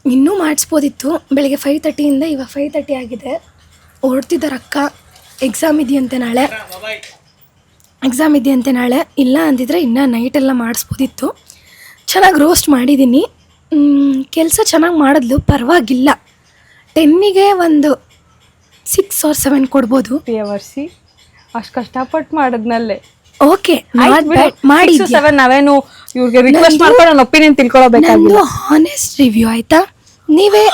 ಇನ್ನೂ ಮಾಡಿಸ್ಬೋದಿತ್ತು. ಬೆಳಿಗ್ಗೆ 5:30 ಇವಾಗ 5:30 ಆಗಿದೆ. ಹೊರಡ್ತಿದ್ದಾರೆ ಅಕ್ಕ. ಎಕ್ಸಾಮ್ ಇದೆಯಂತೆ ನಾಳೆ. ಇಲ್ಲ ಅಂದಿದ್ರೆ ಇನ್ನೂ ನೈಟೆಲ್ಲ ಮಾಡಿಸ್ಬೋದಿತ್ತು. ಚೆನ್ನಾಗಿ ರೋಸ್ಟ್ ಮಾಡಿದ್ದೀನಿ. ಕೆಲಸ ಚೆನ್ನಾಗಿ ಮಾಡಿದ್ಲು, ಪರವಾಗಿಲ್ಲ. 10ಗೆ ಒಂದು 6 or 7 ಕೊಡ್ಬೋದು. ವರ್ಷಿ ಅಷ್ಟು ಕಷ್ಟಪಟ್ಟು ಮಾಡಿದ್ನಲ್ಲೇ ಓಕೆ ಮಾಡಿ 6 to 7 ನಾವೇನು ಇವ್ರಿಗೆ ರಿಕ್ವೆಸ್ಟ್ ಮಾಡ್ಕೊಂಡು ನನ್ನ ಒಪಿನಿಯನ್ ತಿಳ್ಕೊಳ್ಳೋಬೇಕಾಗಿಲ್ಲ. ನಂದು ಹಾನೆಸ್ಟ್ ರಿವ್ಯೂ ಆಯ್ತಾ? ನೀವೇ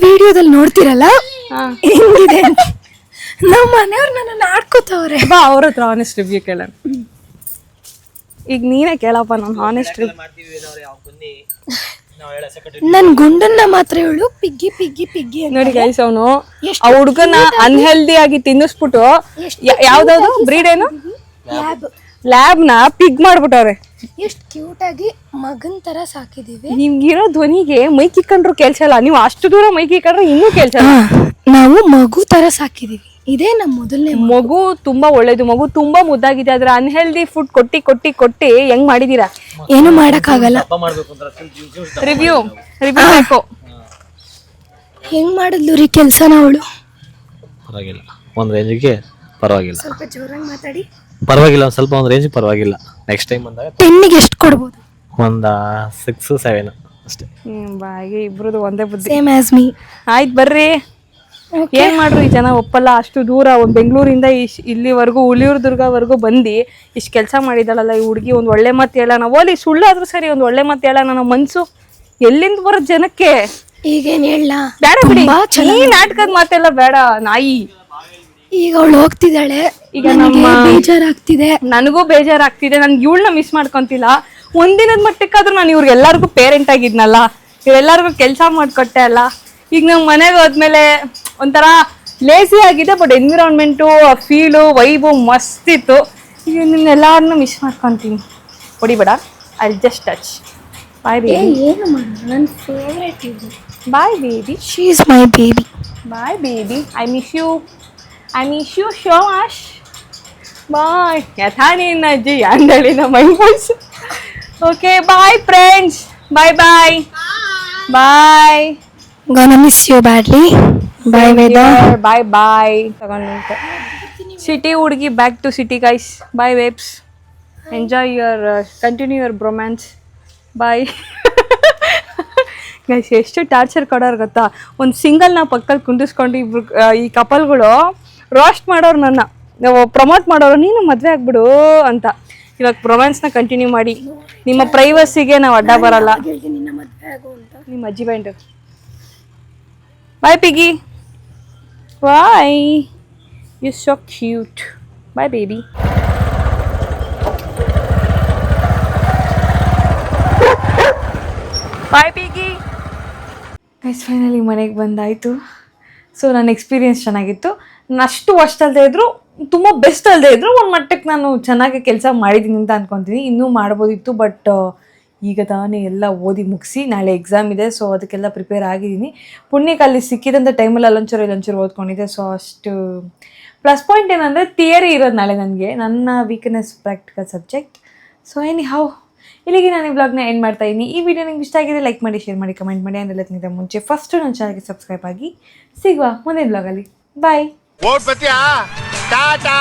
ವಿಡಿಯೋದಲ್ಲಿ ನೋಡ್ತಿರಲ್ಲ ಹೆಂಗಿದೆ ಅಂತ. ನಮ್ಮ ಮನೆಯವ್ರು ನನ್ನ ಆಡ್ಕೋತವ್ರೆ. ಬಾ ಅವ್ರ ಹತ್ರ ಹಾನೆಸ್ಟ್ ರಿವ್ಯೂ ಕೇಳೋಣ. ಈಗ ನೀನೇ ಕೇಳಪ್ಪ ನಾನು ಹಾನೆಸ್ಟ್ ರಿವ್ಯೂ. ಮಾಡ್ತೀವಿ ಅವ್ರು ಯಾವ ಬನ್ನಿ ನಾವು ಹೇಳ ಸೆಕೆಂಡ್ ನನ್ ಗುಂಡನ್ನ ಮಾತ್ರ ಹೇಳು ಪಿಗ್ಗಿ ಪಿಗ್ಗಿ ಪಿಗ್ಗಿ ಅಂತ. ನೋಡಿ ಗೈಸ್, ಅವನು ಆ ಹುಡುಗನ ಅನ್ಹೆಲ್ದಿ ಆಗಿ ತಿನ್ನಿಸ್ಬಿಟ್ಟು ಯಾವ್ದಾವ್ದು ಬ್ರೀಡ್ ಏನು ಲ್ಯಾಬ್ನ ಪಿಗ್ ಮಾಡ್ಬಿಟ್ಟವ್ರೆ. ಎಷ್ಟು ಕ್ಯೂಟ್ ಆಗಿ ಮಗನ್ ತರ ಸಾಕಿದೀವಿ. ನಿಮ್ಗಿರೋ ಧ್ವನಿಗೆ ಮೈ ಕಿಕ್ಕಂಡ್ರು ಕೆಲ್ಸಲ್ಲ, ನೀವು ಅಷ್ಟು ದೂರ ಮೈ ಕಿಕ್ಕಂಡ್ರೆ ಇನ್ನೂ ಕೆಲ್ಸಲ್ಲ. ನಾವು ಮಗು ತರ ಸಾಕಿದೀವಿ. ಇದೇ ನಮ್ಮ ಮೊದಲನೇ ಮಗು ತುಂಬಾ ಒಳ್ಳೇದು, ಮಗು ತುಂಬಾ ಮುದ್ದಾಗಿದೆ. ಆದ್ರೆ ಅನ್ಹೆಲ್ದಿ ಫುಡ್ ಕೊಟ್ಟಿ ಕೊಟ್ಟಿ ಕೊಟ್ಟಿ ಹೆಂಗ್ ಮಾಡಿದೀರಾ? ಏನು ಮಾಡಕ್ಕಾಗಲ್ಲ. ದಪ್ಪ ಮಾಡ್ಬೇಕು ಅಂದ್ರೆ ರಿವ್ಯೂ ಬೇಕು. ಹೆಂಗ್ ಮಾಡಿದ್ಲು ರೀ ಕೆಲ್ಸನ ಅವಳು? ಪರವಾಗಿಲ್ಲ, ಒಂದ್ ರೇಂಜಿಗೆ ಪರವಾಗಿಲ್ಲ. ಸ್ವಲ್ಪ ಜೋರಾಗಿ ಮಾತಾಡಿ. ಪರವಾಗಿಲ್ಲ, ಒಂದ್ ಸ್ವಲ್ಪ ಒಂದ್ ರೇಂಜಿಗೆ ಪರವಾಗಿಲ್ಲ. ನೆಕ್ಸ್ಟ್ ಟೈಮ್ ಬಂದಾಗ 10ಗೆ ಎಷ್ಟು ಕೊಡ್ಬೋದು? ಒಂದ 6-7 ಅಷ್ಟೇ. ಬಾಯಿಗೆ ಇಬ್ರದು ಒಂದೇ ಬುದ್ಧಿ. Same as me. ಆಯ್ತು ಬರ್ರಿ. ಏನ್ ಮಾಡ್ರು ಈ ಜನ ಒಪ್ಪಲ್ಲ. ಅಷ್ಟು ದೂರ ಒಂದ್ ಬೆಂಗಳೂರಿಂದ ಇಲ್ಲಿವರೆಗೂ ಹುಲಿಯೂರ್ದುರ್ಗವರೆಗೂ ಬಂದು ಇಷ್ಟು ಕೆಲಸ ಮಾಡಿದಾಳಲ್ಲ ಈ ಹುಡುಗಿ. ಒಂದ್ ಒಳ್ಳೆ ಮಾತು ಹೇಳೋಣ, ಓಲಿ ಸುಳ್ಳಾದ್ರೂ ಸರಿ, ಒಂದ್ ಒಳ್ಳೆ ಮಾತು ಹೇಳೋಣ. ನಮ್ಮ ಮನ್ಸು ಎಲ್ಲಿಂದ ಬರೋದ್ ಜನಕ್ಕೆ? ಈಗೇನ್ ಹೇಳ? ಬೇಡ ಬಿಡಿ, ಈ ನಾಟಕದ ಮಾತೆಲ್ಲ ಬೇಡ. ನಾಯಿ ಈಗ ಅವಳು ಹೋಗ್ತಿದ್ದಾಳೆ. ಈಗ ನಮ್ಮ ಬೇಜಾರಾಗ್ತಿದೆ. ನನಗೂ ಬೇಜಾರಾಗ್ತಿದೆ. ನನ್ಗೆ ಇವಳನ್ನ ಮಿಸ್ ಮಾಡ್ಕೊಂತಿಲ್ಲ. ಒಂದಿನದ ಮಟ್ಟಕ್ಕಾದ್ರೂ ನಾನು ಇವ್ರಿಗೆಲ್ಲರಿಗೂ ಪೇರೆಂಟ್ ಆಗಿದ್ನಲ್ಲ, ಇವ್ರೆಲ್ಲರಿಗೂ ಕೆಲಸ ಮಾಡಿಕೊಟ್ಟೆ ಅಲ್ಲ. ಈಗ ನಮ್ಮ ಮನೆಗೆ ಹೋದ್ಮೇಲೆ ಒಂಥರ ಲೇಸಿ ಆಗಿದೆ, ಬಟ್ ಎನ್ವಿರಾನ್ಮೆಂಟು, ಫೀಲು, ವೈಬು ಮಸ್ತ್ ಇತ್ತು. ಈಗ ನಿನ್ನೆಲ್ಲರನ್ನೂ ಮಿಸ್ ಮಾಡ್ಕೊತೀನಿ. ಹೊಡಿಬೇಡ, I just touch. Bye baby. ಏನು ಮಾಡೋಣ, ನನ್ನ ಫೇವ್ರೇಟ್ ಇದು. Bye baby. She is my baby. Bye baby. I miss you so much. Bye. ಯಥಾ ನಿನ್ನ ಅಜ್ಜಿ ಅಂದಳಿನ my boys. Okay bye friends. Bye bye bye. Gonna miss you badly. Bye Veda. Bye bye. ತಗೊಂಡು city ಹುಡುಗಿ back to city guys. Bye babes. Enjoy your continue your bromance. Bye guys. ಎಷ್ಟು torture ಕೊಡೋರು ಗೊತ್ತಾ? ಒಂದು ಸಿಂಗಲ್ನ ಪಕ್ಕದಲ್ಲಿ ಕುಂಡಿಸ್ಕೊಂಡು ಇಬ್ರು ಈ ಕಪಲ್ಗಳು roast ಮಾಡೋರು, ನನ್ನ ಪ್ರಮೋಟ್ ಮಾಡೋರು, ನೀನು ಮದುವೆ ಆಗ್ಬಿಡು ಅಂತ. ಇವಾಗ ರೊಮ್ಯಾನ್ಸ್ನ ಕಂಟಿನ್ಯೂ ಮಾಡಿ. ನಿಮ್ಮ ಪ್ರೈವಸಿಗೆ ನಾವು ಅಡ್ಡ ಬರಲ್ಲ. ನಿಮ್ಮ ಅಜ್ಜಿ band. Bye piggy. Bye. You so cute. Bye baby. Bye piggy. Guys finally ಮನೆಗೆ ಬಂದಾಯಿತು. ಸೊ ನನ್ನ ಎಕ್ಸ್ಪೀರಿಯನ್ಸ್ ಚೆನ್ನಾಗಿತ್ತು. ನಾನು ಅಷ್ಟು ವರ್ಸ್ಟ್ ಅಲ್ಲದೆ ಇದ್ರು, ತುಂಬ ಬೆಸ್ಟ್ ಅಲ್ಲದೆ ಇದ್ರು, ಒಂದು ಮಟ್ಟಕ್ಕೆ ನಾನು ಚೆನ್ನಾಗಿ ಕೆಲಸ ಮಾಡಿದ್ದೀನಿ ಅಂತ ಅಂದ್ಕೊತೀನಿ. ಇನ್ನೂ ಮಾಡ್ಬೋದಿತ್ತು, ಬಟ್ ಈಗ ತಾನೇ ಎಲ್ಲ ಓದಿ ಮುಗಿಸಿ ನಾಳೆ ಎಕ್ಸಾಮ್ ಇದೆ. ಸೊ ಅದಕ್ಕೆಲ್ಲ ಪ್ರಿಪೇರ್ ಆಗಿದ್ದೀನಿ. ಪುಣ್ಯಕ್ಕೆ ಅಲ್ಲಿ ಸಿಕ್ಕಿದಂಥ ಟೈಮಲ್ಲಿ ಅಲ್ಲೊಂಚೂರು ಓದ್ಕೊಂಡಿದ್ದೆ. ಸೊ ಅಷ್ಟು ಪ್ಲಸ್ ಪಾಯಿಂಟ್ ಏನಂದರೆ ಥಿಯರಿ ಇರೋದು ನಾಳೆ ನನಗೆ. ನನ್ನ weakness practical subject. So how ಇಲ್ಲಿಗೆ ನಾನು ಈ ಬ್ಲಾಗ್ನ ಎಂಡ್ ಮಾಡ್ತಾ ಇದ್ದೀನಿ. ಈ ವಿಡಿಯೋ ನಿಮ್ಗೆ ಇಷ್ಟ ಆಗಿದೆ ಲೈಕ್ ಮಾಡಿ, ಶೇರ್ ಮಾಡಿ, ಕಮೆಂಟ್ ಮಾಡಿ. ಅದೆಲ್ಲಕ್ಕಿಂತ ಮುಂಚೆ ಫಸ್ಟು ನನ್ನ ಚಾನಲ್ಗೆ ಸಬ್ಸ್ಕ್ರೈಬ್ ಆಗಿ. ಸಿಗುವ ಮುಂದಿನ ಬ್ಲಾಗಲ್ಲಿ. ಬಾಯ್. ಟಾಟಾ.